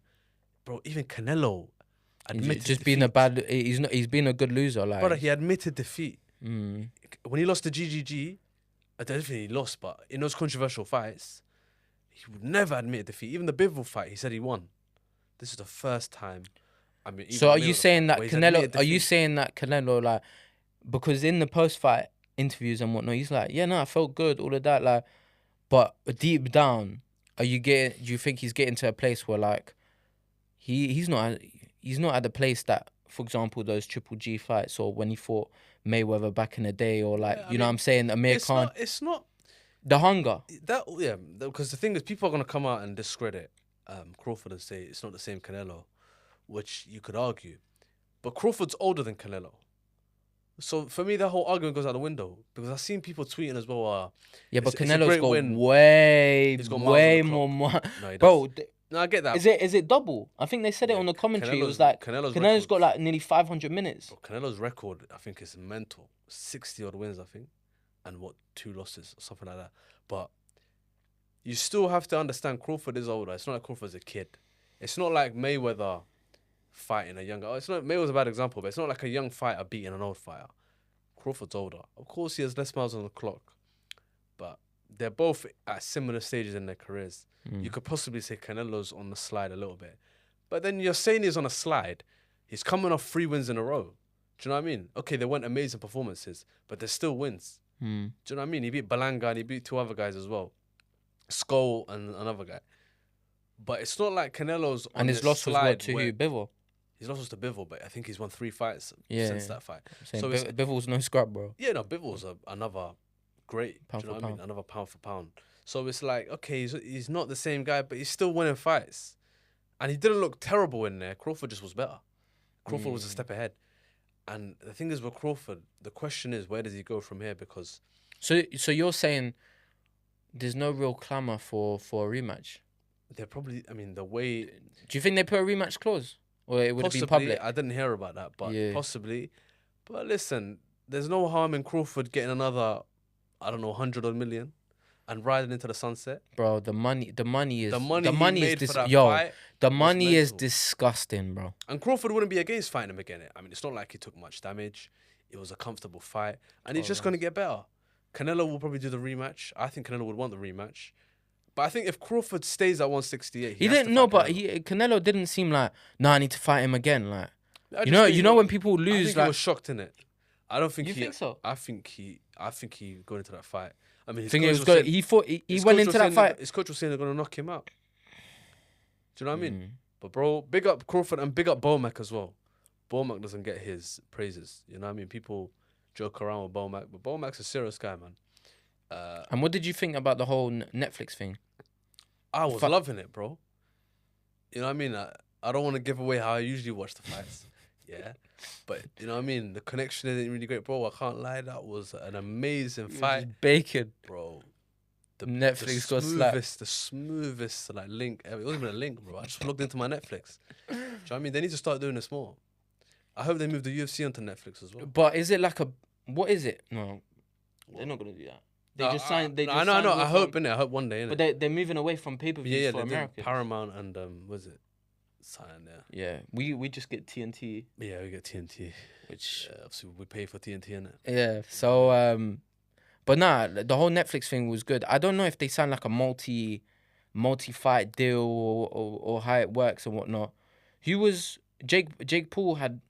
B: bro, even Canelo admitted
A: Just being
B: defeat.
A: he's been a good loser, like.
B: Brother, he admitted defeat.
A: Mm.
B: When he lost to GGG, I don't think he lost, but in those controversial fights, he would never admit defeat. Even the Bivol fight, he said he won. This is the first time. I mean,
A: So are you
B: Mayweather
A: saying that
B: where he's admitted
A: Canelo? Are you
B: defeat.
A: saying that Canelo, like, because in the post-fight interviews and whatnot, he's like, yeah, no, I felt good, all of that, like, but deep down, do you think he's getting to a place where like, he's not at the place that, for example, those Triple G fights or when he fought Mayweather back in the day, or like,
B: Yeah, I
A: you know what I'm
B: mean,
A: saying, Amir Khan,
B: It's not
A: the hunger.
B: that. Yeah, because the thing is, people are gonna come out and discredit Crawford and say it's not the same Canelo, which you could argue, but Crawford's older than Canelo. So for me, that whole argument goes out the window because I've seen people tweeting as well.
A: Yeah, but
B: it's a
A: Canelo's
B: great
A: got
B: win.
A: way,
B: He's got miles on
A: way
B: the
A: more.
B: clock. No, he
A: Bro,
B: does. No, I get that.
A: is it double? I think they said it
B: Yeah,
A: on the commentary. It was
B: Canelo's-
A: like
B: Canelo's
A: Canelo's got
B: records.
A: like nearly 500 minutes.
B: Bro, Canelo's record, I think, is mental. 60 odd wins, I think, and 2 losses, or something like that. But you still have to understand Crawford is older. It's not like Crawford's a kid. It's not like Mayweather fighting a younger. It's not Mayweather's a bad example, but it's not like a young fighter beating an old fighter. Crawford's older. Of course, he has less miles on the clock, but they're both at similar stages in their careers. You could possibly say Canelo's on the slide a little bit, but then you're saying he's on a slide. He's coming off 3 wins in a row. Do you know what I mean? Okay, they weren't amazing performances, but they're still wins. Do you know what I mean? He beat Balanga and he beat 2 other guys as well, Skull and another guy. But it's not like Canelo's on
A: And his
B: this
A: loss was
B: slide
A: what, to
B: where-
A: who? Bivol.
B: His loss was to Bivol, but I think he's won 3 fights
A: Yeah,
B: since
A: yeah.
B: that fight.
A: Saying
B: So it's,
A: Bivol's no scrub, bro.
B: yeah, no, Bivol's another great.
A: Pound
B: Do you know
A: for
B: what I mean?
A: pound.
B: Another pound for pound. So it's like, okay, he's not the same guy, but he's still winning fights. And he didn't look terrible in there. Crawford just was better. Crawford was a step ahead. And the thing is with Crawford, the question is, where does he go from here? Because
A: So you're saying there's no real clamour for a rematch?
B: they're probably, I mean, the way...
A: Do you think they put a rematch clause? Or it would have been
B: Possibly,
A: public?
B: I didn't hear about that, but
A: Yeah.
B: possibly. But listen, there's no harm in Crawford getting another, I don't know, 100 odd million and riding into the sunset.
A: Bro, the money is
B: The money he made for that
A: yo,
B: fight
A: the
B: was
A: money is
B: mental.
A: disgusting, bro.
B: And Crawford wouldn't be against fighting him again. I mean, it's not like he took much damage. It was a comfortable fight. And he's just going to get better. Canelo will probably do the rematch. I think Canelo would want the rematch. But I think if Crawford stays at 168,
A: He
B: has
A: didn't
B: to
A: know,
B: fight
A: but
B: Canelo.
A: Canelo didn't seem like, I need to fight him again. Like,
B: I
A: you
B: just
A: know,
B: think
A: you
B: he
A: know
B: wa-
A: when people
B: I
A: lose,
B: think he
A: like,
B: was shocked in it. I don't think
A: You
B: he.
A: think so?
B: I think he going into that fight. I mean, his
A: think it
B: coach
A: was
B: was
A: good.
B: saying-
A: He fought. He
B: his
A: went
B: coach
A: into
B: was
A: that
B: saying
A: fight.
B: His coach was saying they're gonna knock him out. Do you know what I
A: Mm.
B: mean? But bro, big up Crawford and big up Bomac as well. Bomac doesn't get his praises. You know what I mean? People joke around with Bomac, but Bomac's a serious guy, man.
A: And what did you think about the whole Netflix thing?
B: I was
A: Fu-
B: loving it, bro. You know what I mean? I don't want to give away how I usually watch the fights. Yeah. But you know what I mean? The connection isn't really great, bro. I can't lie. That was an amazing fight,
A: Bacon.
B: bro.
A: Netflix got slapped.
B: The smoothest like link ever. It wasn't even a link, bro. I just logged into my Netflix. Do you know what I mean? They need to start doing this more. I hope they move the UFC onto Netflix as well.
A: But is it like a? What is it? No, they're not gonna do that. They just signed. They just
B: I know.
A: signed
B: I
A: with,
B: hope, innit? I hope one day, innit?
A: But they're moving away from pay-per-views
B: yeah,
A: for
B: they did
A: Americans.
B: Paramount and was it sign there?
A: Yeah, we just get TNT,
B: Yeah, we get TNT.
A: which
B: Obviously, we pay for TNT, innit?
A: yeah. So but nah, the whole Netflix thing was good. I don't know if they signed like a multi multi-fight deal or how it works and whatnot. Jake Paul had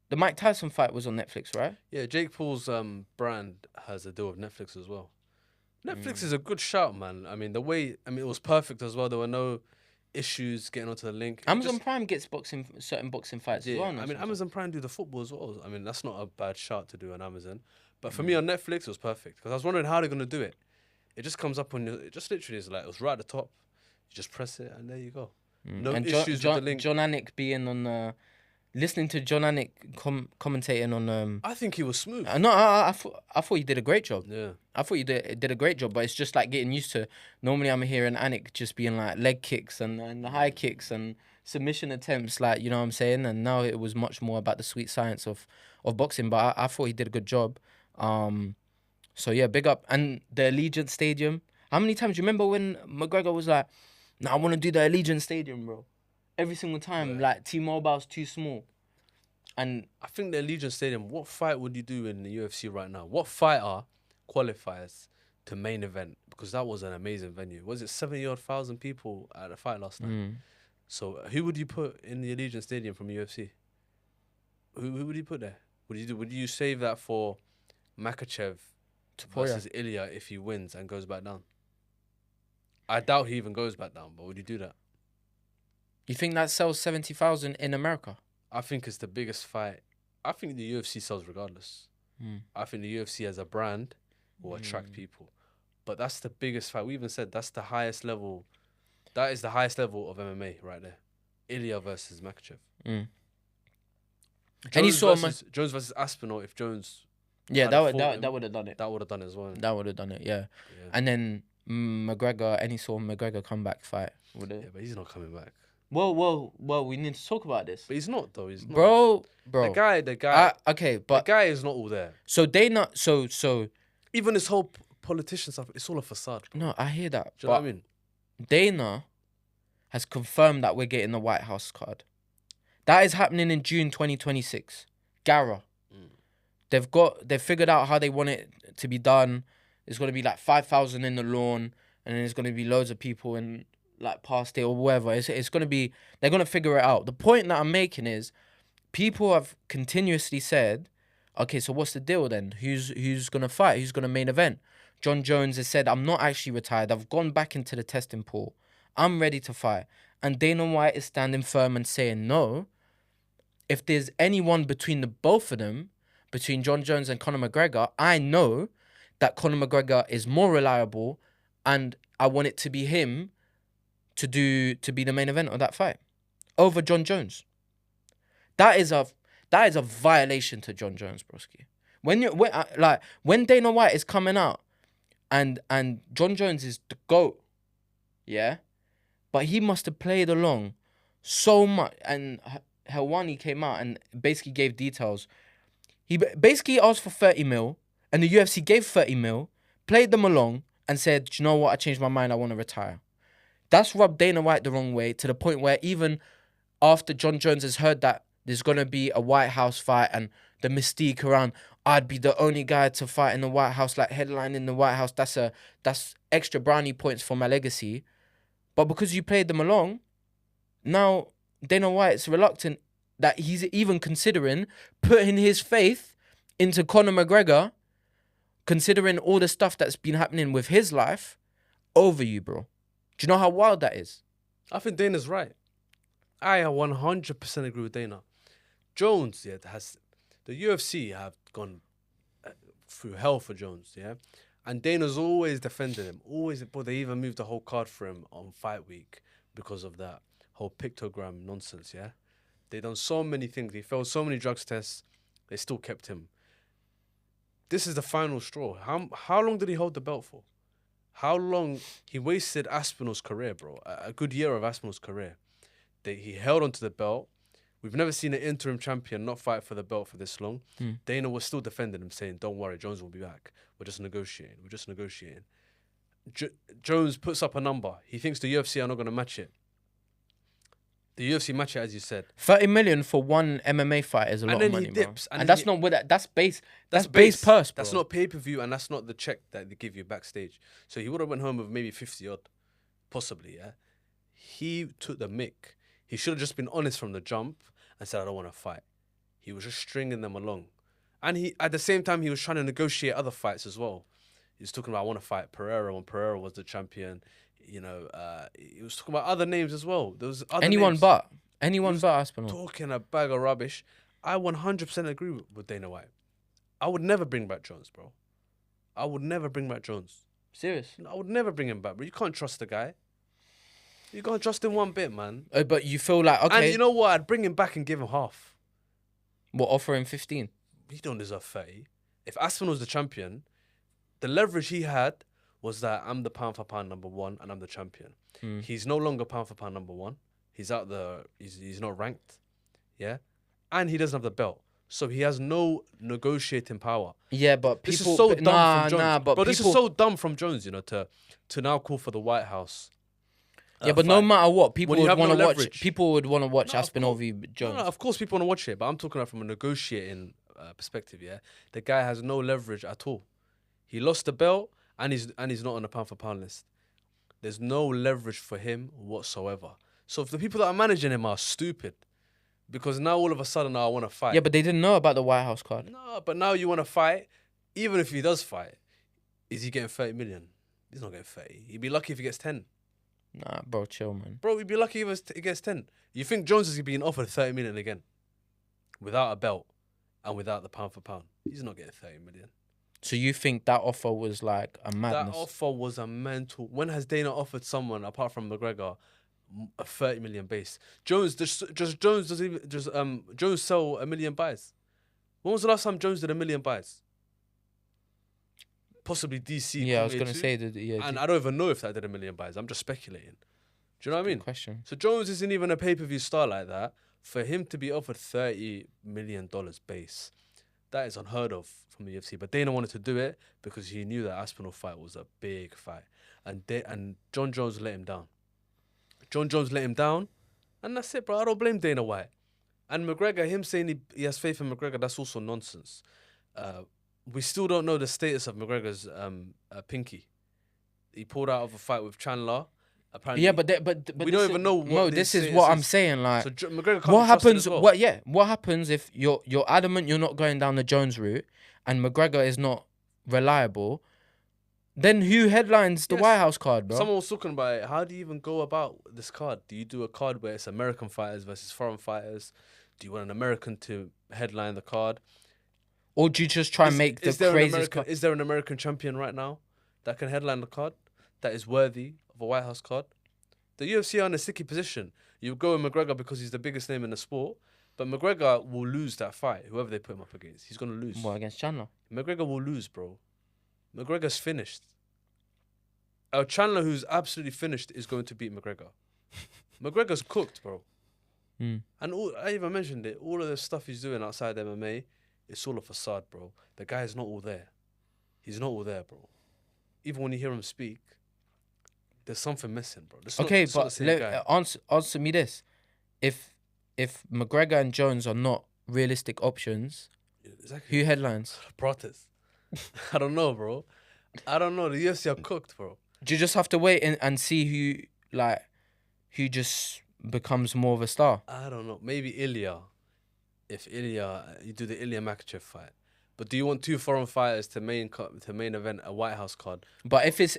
A: the Mike Tyson fight was on Netflix, right?
B: Yeah, Jake Paul's brand has a deal with Netflix as well. Netflix is a good shout, man. I mean, it was perfect as well. There were no issues getting onto the link.
A: Amazon Prime gets certain boxing fights as well.
B: I mean, Amazon Prime do the football as well. I mean, that's not a bad shout to do on Amazon. But for me on Netflix, it was perfect because I was wondering how they're gonna do it. It just comes up it just literally is like it was right at the top. You just press it and there you go. No
A: and
B: issues with the link.
A: John Anik being on listening to John Anik commentating on
B: I think he was smooth.
A: no, I thought he did a great job.
B: Yeah.
A: I thought he did a great job, but it's just like getting used to. Normally, I'm hearing Anik just being like leg kicks and high kicks and submission attempts, like, you know what I'm saying. And now it was much more about the sweet science of boxing. But I thought he did a good job. So yeah, big up. And the Allegiant Stadium. How many times you remember when McGregor was like, "No, I want to do the Allegiant Stadium, bro." Every single time, like T-Mobile's too small. And
B: I think the Allegiant Stadium, what fight would you do in the UFC right now? What fighter qualifies to main event? Because that was an amazing venue. Was it 70,000 people at the fight last night? So who would you put in the Allegiant Stadium from UFC? Who would you put there? Would you save that for Makachev versus Ilya if he wins and goes back down? I doubt he even goes back down, but would you do that?
A: You think that sells 70,000 in America?
B: I think it's the biggest fight. I think the UFC sells regardless. I think the UFC as a brand will attract people. But that's the biggest fight. We even said that's the highest level. That is the highest level of MMA right there. Ilya versus Makachev. Jones versus Aspinall. If Jones,
A: that would have done it.
B: That would have done it as well.
A: That would have done it. Yeah. And then McGregor, any sort of McGregor comeback fight, would it?
B: Yeah, but he's not coming back.
A: Well, we need to talk about this.
B: But he's not though. He's not.
A: Bro.
B: The guy.
A: Okay, but
B: the guy is not all there.
A: So they not so.
B: Even this whole politician stuff, it's all a facade. Bro.
A: No, I hear that.
B: Do you know what I mean?
A: Dana has confirmed that we're getting the White House card. That is happening in June 2026. Gara. They've figured out how they want it to be done. It's gonna be like 5,000 in the lawn, and then there's gonna be loads of people in like past it or whatever. It's gonna be. They're gonna figure it out. The point that I'm making is, people have continuously said, okay, so what's the deal then? Who's gonna fight? Who's gonna main event? John Jones has said, I'm not actually retired. I've gone back into the testing pool. I'm ready to fight. And Dana White is standing firm and saying, no, if there's anyone between the both of them, between John Jones and Conor McGregor, I know that Conor McGregor is more reliable, and I want it to be him to be the main event of that fight over John Jones. That is a violation to John Jones, broski. When Dana White is coming out and John Jones is the GOAT, yeah, but he must have played along so much. And Helwani came out and basically gave details. He basically asked for 30 mil, and the UFC gave 30 mil, played them along, and said, "Do you know what? I changed my mind. I want to retire." That's rubbed Dana White the wrong way, to the point where even after John Jones has heard that there's going to be a White House fight and the mystique around, I'd be the only guy to fight in the White House, like headline in the White House, that's extra brownie points for my legacy. But because you played them along, now Dana White's reluctant that he's even considering putting his faith into Conor McGregor, considering all the stuff that's been happening with his life, over you, bro. Do you know how wild that is?
B: I think Dana's right. I 100% agree with Dana. Jones, the UFC have gone through hell for Jones, yeah? And Dana's always defended him. Always, but they even moved the whole card for him on fight week because of that whole pictogram nonsense, yeah? They done so many things. They failed so many drugs tests. They still kept him. This is the final straw. How long did he hold the belt for? How long? He wasted Aspinall's career, bro. A good year of Aspinall's career. He held onto the belt. We've never seen an interim champion not fight for the belt for this long. Dana was still defending him, saying, don't worry, Jones will be back. We're just negotiating. Jones puts up a number. He thinks the UFC are not going to match it. The UFC match it, as you said.
A: 30 million for one MMA fight is a lot of money,
B: dips,
A: bro. And that's not with that. That's base purse, bro.
B: That's not pay-per-view, and that's not the check that they give you backstage. So he would have went home with maybe 50 odd. possibly, yeah. He took the mick. He should have just been honest from the jump and said, I don't want to fight. He was just stringing them along. And he, at the same time, he was trying to negotiate other fights as well. He was talking about, I want to fight Pereira when Pereira was the champion. You know, he was talking about other names as well. There was other
A: Anyone
B: names.
A: but Aspinall.
B: Talking a bag of rubbish. I 100% agree with Dana White. I would never bring back Jones, bro. I would never bring back Jones.
A: Serious?
B: I would never bring him back, bro. You can't trust the guy. You can't trust him one bit, man.
A: But you feel like, okay.
B: And you know what? I'd bring him back and give him half.
A: What, offer him 15?
B: He don't deserve 30. If Aspinall's the champion, the leverage he had was that I'm the pound for pound number one and I'm the champion. He's no longer pound for pound number one. He's out the. He's not ranked, yeah, and he doesn't have the belt, so he has no negotiating power.
A: Yeah, but
B: This
A: people.
B: is so dumb from Jones.
A: but
B: this is so dumb from Jones, you know, to now call for the White House.
A: Yeah, but no
B: fight.
A: matter what, people
B: When you
A: would
B: have
A: want to
B: no
A: watch.
B: leverage.
A: People would want to watch
B: No, of
A: Aspinall
B: course.
A: v Jones.
B: No, of course, people want to watch it, but I'm talking about from a negotiating perspective. Yeah, the guy has no leverage at all. He lost the belt, and he's not on the pound for pound list. There's no leverage for him whatsoever. So if the people that are managing him are stupid, because now all of a sudden I want to fight.
A: Yeah, but they didn't know about the White House card.
B: No, but now you want to fight. Even if he does fight, is he getting 30 million? He's not getting 30. He'd be lucky if he gets 10.
A: Nah, bro, chill, man.
B: Bro, he'd be lucky if he gets 10. You think Jones is being offered 30 million again? Without a belt and without the pound for pound. He's not getting 30 million.
A: So you think that offer was like a madness?
B: That offer was a mental. When has Dana offered someone apart from McGregor a 30 million base? Jones Jones sell 1 million buys. When was the last time Jones did 1 million buys? Possibly DC.
A: Yeah, I was gonna say that. Yeah,
B: And I don't even know if that did 1 million buys. I'm just speculating. Do you know what I mean?
A: question.
B: So Jones isn't even a pay-per-view star like that. For him to be offered $30 million base, that is unheard of from the UFC. But Dana wanted to do it because he knew that Aspinall fight was a big fight. And John Jones let him down. John Jones let him down, and that's it, bro. I don't blame Dana White. And McGregor, him saying he has faith in McGregor, that's also nonsense. We still don't know the status of McGregor's pinky. He pulled out of a fight with Chandler. Apparently,
A: Yeah, but
B: we don't even know what.
A: No, this is what I'm saying. Like,
B: So McGregor can't
A: what
B: be trusted
A: happens?
B: as well.
A: What happens if you're adamant you're not going down the Jones route, and McGregor is not reliable? Then who headlines the
B: Yes.
A: White House card, bro?
B: Someone was talking about it. How do you even go about this card? Do you do a card where it's American fighters versus foreign fighters? Do you want an American to headline the card?
A: Or do you just try and make the craziest card?
B: Is there an American champion right now that can headline the card that is worthy of a White House card? The UFC are in a sticky position. You go with McGregor because he's the biggest name in the sport, but McGregor will lose that fight, whoever they put him up against. He's going to lose.
A: What, against Chandler?
B: McGregor will lose, bro. McGregor's finished. Chandler, who's absolutely finished, is going to beat McGregor. McGregor's cooked, bro. And I even mentioned it. All of the stuff he's doing outside MMA, it's all a facade, bro. The guy's not all there. He's not all there, bro. Even when you hear him speak, there's something missing, bro.
A: Okay, but answer me this: if McGregor and Jones are not realistic options,
B: exactly.
A: who headlines?
B: Protest. I don't know, bro. I don't know. The UFC are cooked, bro.
A: Do you just have to wait and see who just becomes more of a star?
B: I don't know. Maybe Ilya. If Ilya, you do the Ilya Makachev fight. But do you want two foreign fighters to main event a White House card?
A: But if it's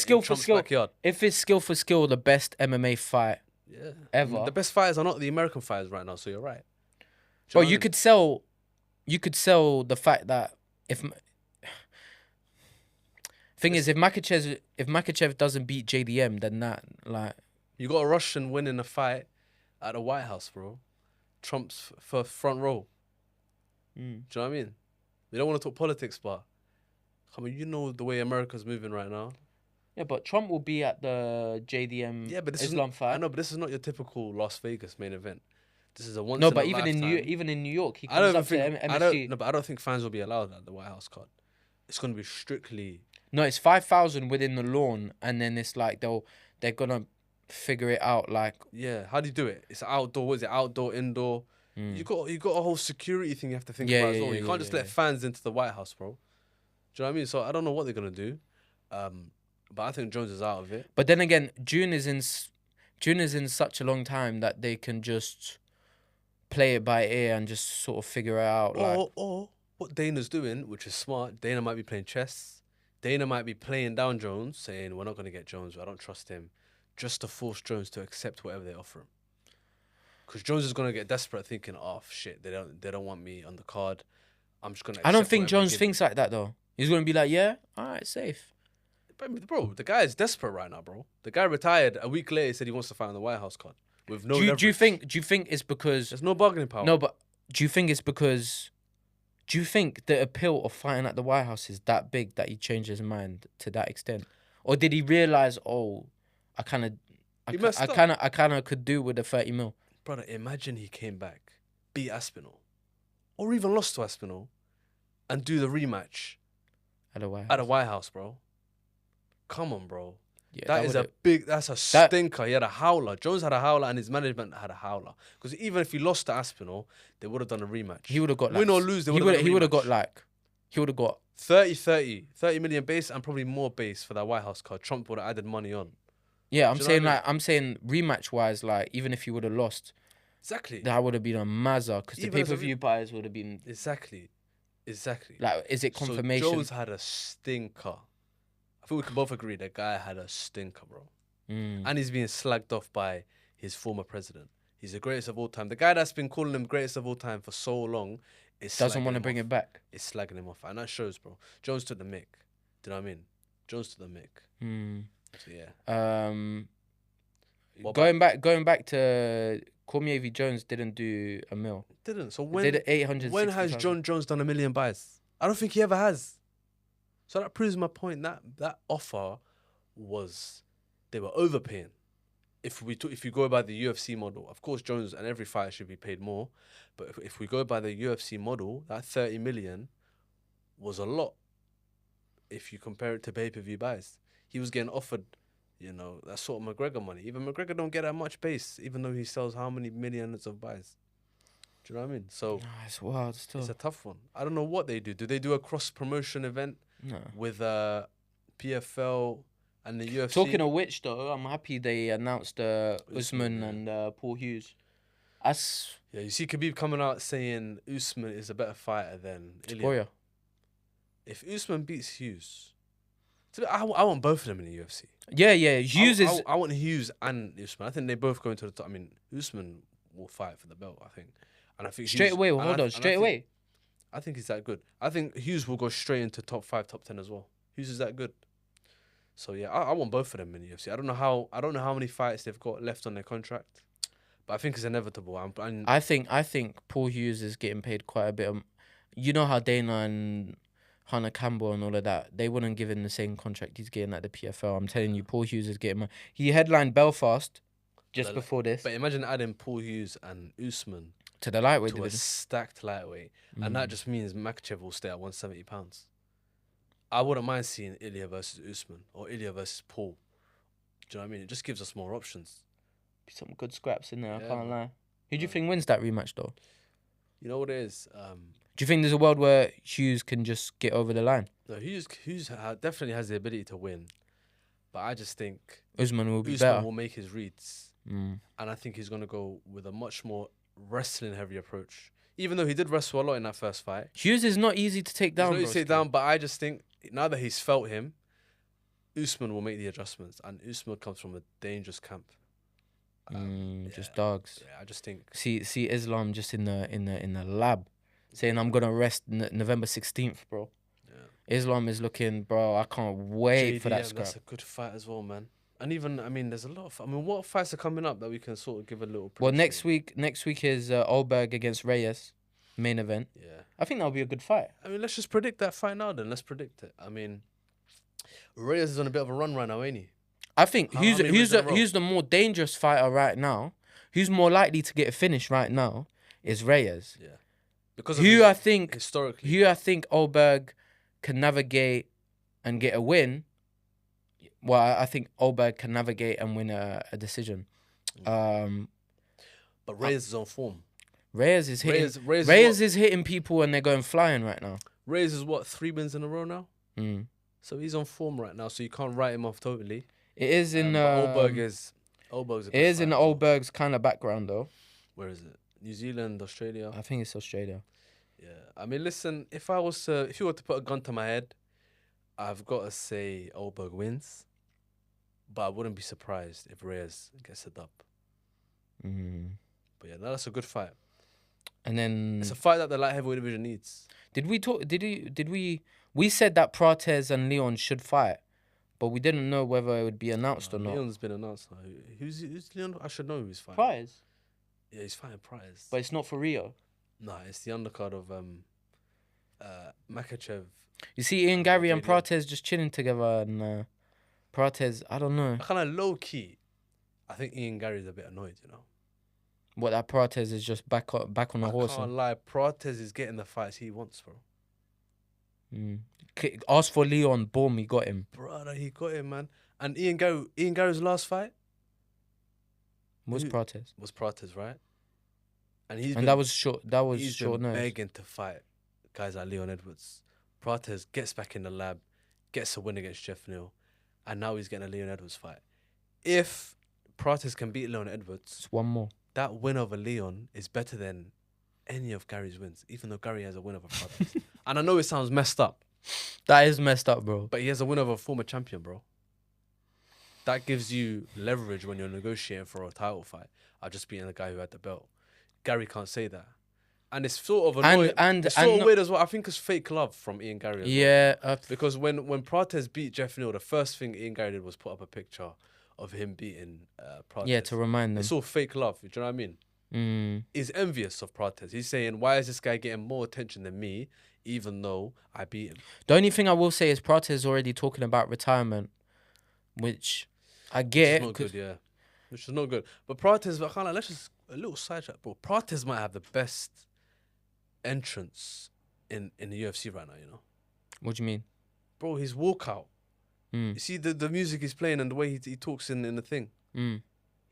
A: skill for
B: Trump's
A: skill,
B: backyard.
A: if it's skill for skill, the best MMA fight ever.
B: The best fighters are not the American fighters right now, so you're right.
A: But you could sell the fact that if Makachev doesn't beat JDM, then that like
B: you got a Russian winning a fight at the White House, bro. Trump's for front row. Do you know what I mean? They don't want to talk politics, but I mean, you know the way America's moving right now.
A: Yeah, but Trump will be at the JDM Islam fight.
B: I know, but this is not your typical Las Vegas main event. This is a once.
A: No,
B: in
A: but
B: a
A: even in New York, he
B: I don't
A: comes
B: even
A: up
B: think.
A: to MSG.
B: But I don't think fans will be allowed at the White House card. It's going to be strictly.
A: No, it's 5,000 within the lawn, and then it's like they're gonna figure it out. Like,
B: Yeah, how do you do it? It's outdoor. What is it? Outdoor, indoor. You got a whole security thing you have to think about as well. You can't just let fans into the White House, bro. Do you know what I mean? So I don't know what they're gonna do. But I think Jones is out of it.
A: But then again, June is in such a long time that they can just play it by ear and just sort of figure it out.
B: Or what Dana's doing, which is smart. Dana might be playing chess. Dana might be playing down Jones, saying we're not going to get Jones. I don't trust him, just to force Jones to accept whatever they offer him. Because Jones is going to get desperate, thinking, "Oh shit, they don't want me on the card. I'm just going to."
A: I don't think Jones thinks like that though. He's going to be like, "Yeah, all right, safe."
B: But bro, the guy is desperate right now, bro. The guy retired a week later. He said he wants to fight on the White House card with no.
A: Do you think it's because
B: there's no bargaining power?
A: No, but do you think it's because? Do you think the appeal of fighting at the White House is that big that he changed his mind to that extent, or did he realize, oh, I kind of could do with the 30 mil?
B: Brother, imagine he came back, beat Aspinall, or even lost to Aspinall, and do the rematch
A: At the White House.
B: at the White House, bro. Come on, bro.
A: Yeah,
B: That's a stinker. He had a howler. Jones had a howler and his management had a howler. Because even if he lost to Aspinall, they would have done a rematch.
A: He would have got
B: win or lose. He would have
A: got
B: 30 million base and probably more base for that White House card. Trump would have added money on.
A: Yeah, I'm saying rematch wise, like even if he would have lost,
B: exactly,
A: that would have been a mazza because the
B: Even as a
A: pay-per-view buyers would have been
B: exactly.
A: like, is it confirmation?
B: So Jones had a stinker. I think we can both agree that guy had a stinker, bro. And he's being slagged off by his former president. He's the greatest of all time. The guy that's been calling him greatest of all time for so long
A: doesn't want to bring it back.
B: It's slagging him off, and that shows, bro. Jones took the mick. Do you know what I mean? Jones took the mick. So yeah.
A: Going back to Cormier v Jones didn't do a mil.
B: Didn't. So
A: when
B: has John Jones done 1 million buys? I don't think he ever has. So that proves my point. That offer was, they were overpaying. If you go by the UFC model, of course Jones and every fighter should be paid more, but if we go by the UFC model, that 30 million was a lot. If you compare it to pay-per-view buys, he was getting offered, that sort of McGregor money. Even McGregor don't get that much base, even though he sells how many millions of buys. Do you know what I mean? So
A: it's wild still.
B: It's a tough one. I don't know what they do. Do they do a cross-promotion event?
A: No.
B: With PFL and the UFC.
A: Talking of which, though, I'm happy they announced Usman and Paul Hughes.
B: Yeah, you see Khabib coming out saying Usman is a better fighter than Ilya. If Usman beats Hughes, I want both of them in the UFC.
A: Yeah. Hughes
B: I want Hughes and Usman. I think they both go into the top. I mean, Usman will fight for the belt, I think. And I think
A: straight away. Hold on, straight away.
B: I think he's that good. I think Hughes will go straight into top 5, top 10 as well. Hughes is that good. So yeah, I want both of them in the UFC. I don't know how many fights they've got left on their contract, but I think it's inevitable.
A: I think Paul Hughes is getting paid quite a bit. You know how Dana and Hunter Campbell and all of that, they wouldn't give him the same contract he's getting at the PFL. I'm telling you, Paul Hughes is getting money. He headlined Belfast just before this.
B: But imagine adding Paul Hughes and Usman
A: to the lightweight
B: to
A: division.
B: A stacked lightweight, and that just means Makhachev will stay at 170 pounds. I wouldn't mind seeing Ilya versus Usman or Ilya versus Paul. Do you know what I mean? It just gives us more options.
A: Be some good scraps in there.
B: Yeah,
A: I can't lie. Who do you think wins that rematch though?
B: You know what it is.
A: Do you think there's a world where Hughes can just get over the line?
B: No, Hughes definitely has the ability to win, but I just think
A: Usman will be
B: Usman
A: better.
B: will make his reads, and I think he's gonna go with a much more wrestling heavy approach. Even though he did wrestle a lot in that first fight,
A: Hughes is not easy to take down.
B: He's not easy to take down, but I just think now that he's felt him, Usman will make the adjustments, and Usman comes from a dangerous camp.
A: Just dogs.
B: Yeah, I just think.
A: See Islam just in the lab, saying I'm gonna rest November 16th, bro. Yeah. Islam is looking, bro. I can't wait for that scrap.
B: That's a good fight as well, man. And even, there's a lot of. What fights are coming up that we can sort of give a little.
A: Well, next week is Olberg against Reyes, main event.
B: Yeah.
A: I think that'll be a good fight.
B: Let's just predict that fight now. Then let's predict it. Reyes is on a bit of a run right now, ain't he?
A: I think who's the more dangerous fighter right now, who's more likely to get a finish right now, is Reyes.
B: Yeah. Because
A: I think Olberg can navigate and get a win. Well, I think Olberg can navigate and win a decision.
B: But Reyes is on form.
A: Reyes is hitting people and they're going flying right now.
B: Reyes is what, 3 wins in a row now? So he's on form right now, so you can't write him off totally.
A: It is in
B: But
A: it
B: Oldberg's a good
A: is
B: fight
A: in
B: as well.
A: Oldberg's kind of background though.
B: Where is it? New Zealand, Australia.
A: I think it's Australia.
B: Yeah. I mean, listen, if you were to put a gun to my head, I've got to say Oldberg wins. But I wouldn't be surprised if Reyes gets a dub.
A: Mm.
B: But yeah, no, that's a good fight.
A: And then
B: It's a fight that the light heavyweight division needs.
A: did we talk? We said that Prates and Leon should fight, but we didn't know whether it would be announced or not.
B: Leon's been announced now. Who's Leon? I should know who he's fighting.
A: Prates,
B: Yeah, he's fighting Prize.
A: but it's not for Rio.
B: Nah, it's the undercard of Makachev.
A: You see, Ian Gary and
B: Jadeo.
A: Prates just chilling together, and Prates, I don't know
B: Kind of low key. I think Ian Gary's a bit annoyed, you know.
A: what that Prates is just back on the horse.
B: I can't lie. Prates is getting the fights he wants, bro.
A: Ask for Leon, boom, he got him.
B: Brother, he got him, man. And Ian Gary's last fight
A: Was
B: Who-
A: Prates,
B: was Prates, right? And
A: that was short. That was
B: he's
A: short
B: been
A: notice.
B: begging to fight guys like Leon Edwards. Prates gets back in the lab, gets a win against Jeff Neal, and now he's getting a Leon Edwards fight. If Prates can beat Leon Edwards,
A: It's one more.
B: that win over Leon is better than any of Gary's wins, even though Gary has a win over Prates. And I know it sounds messed up,
A: That is messed up, bro.
B: but he has a win over a former champion, bro. That gives you leverage when you're negotiating for a title fight. I just beating the guy who had the belt. Gary can't say that. And it's sort of annoying. It's sort of weird as well. I think it's fake love from Ian Gary as well.
A: Yeah,
B: Because when Prates beat Jeff Neal, the first thing Ian Gary did was put up a picture of him beating Prates.
A: yeah, to remind them.
B: It's all fake love. Do you know what I mean? He's envious of Prates. He's saying, why is this guy getting more attention than me, even though I beat him?
A: The only thing I will say is Prates is already talking about retirement, which I
B: Which
A: get.
B: is not good, yeah. Which is not good. But Prates, I can't, let's just, a little sidetrack, bro. Prates might have the best entrance in the UFC right now, you know?
A: What do you mean?
B: Bro, his walkout. You see the music he's playing and the way he talks in the thing.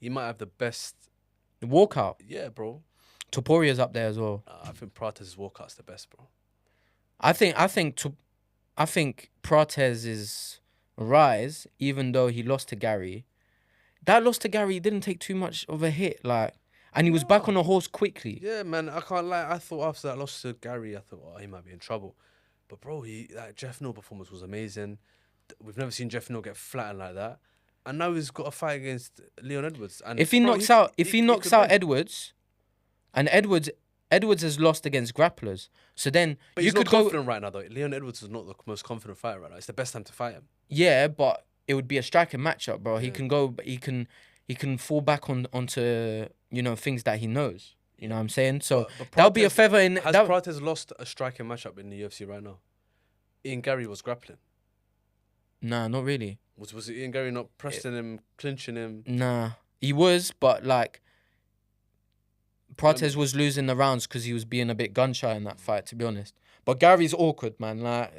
B: He might have the best.
A: The walkout.
B: Yeah, bro.
A: Toporia's up there as well.
B: I think Prates' walkout's the best, bro.
A: I think Prates' rise, even though he lost to Gary, that loss to Gary didn't take too much of a hit, like, and he was back on the horse quickly.
B: Yeah, man, I can't lie. I thought after that loss to Gary, I thought, oh, he might be in trouble. But bro, that Jeff Neal performance was amazing. We've never seen Jeff Neal get flattened like that. And now he's got a fight against Leon Edwards. And
A: If he
B: bro,
A: knocks out
B: could win.
A: Edwards, and Edwards has lost against grapplers, so then
B: But
A: you
B: he's
A: could
B: not
A: go.
B: confident right now, though. Leon Edwards is not the most confident fighter right now. It's the best time to fight him.
A: Yeah, but it would be a striking matchup, bro. He can go. He can fall back onto things that he knows. You know what I'm saying? So
B: But
A: that'll be a
B: Prates-
A: feather in.
B: Has Prates lost a striking matchup in the UFC right now? Ian Gary was grappling.
A: Nah, not really.
B: Was it Ian Gary not pressing him, clinching him?
A: Nah, he was, but like Prates was losing the rounds because he was being a bit gun shy in that fight, to be honest. But Gary's awkward, man. Like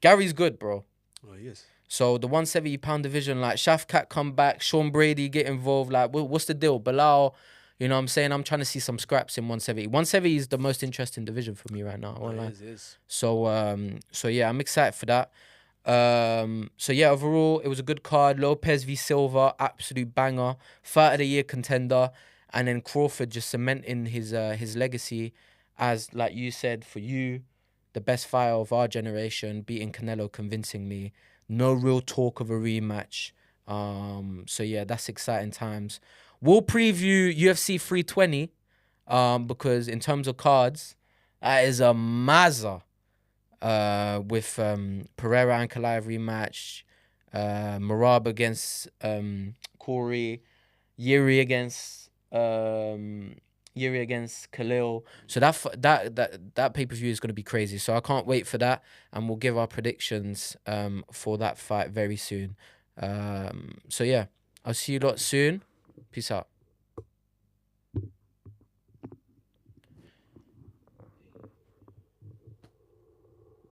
A: Gary's good, bro.
B: Oh, he is.
A: So the 170-pound division, like Shafkat come back, Sean Brady get involved. Like, what's the deal? Bilal, you know what I'm saying? I'm trying to see some scraps in 170. 170 is the most interesting division for me right now. I won't lie.
B: It is.
A: So yeah, I'm excited for that. So yeah, overall, it was a good card. Lopes v Silva, absolute banger. Fight of the year contender. And then Crawford just cementing his legacy as, like you said, for you, the best fighter of our generation, beating Canelo convincingly. No real talk of a rematch. So yeah, that's exciting times. We'll preview UFC 320 because in terms of cards, that is a mazza with Pereira and Ankalaev rematch, Marab against Corey, Yuri against Khalil. So that pay-per-view is going to be crazy. So I can't wait for that, and we'll give our predictions for that fight very soon. So yeah, I'll see you lot soon. Peace out.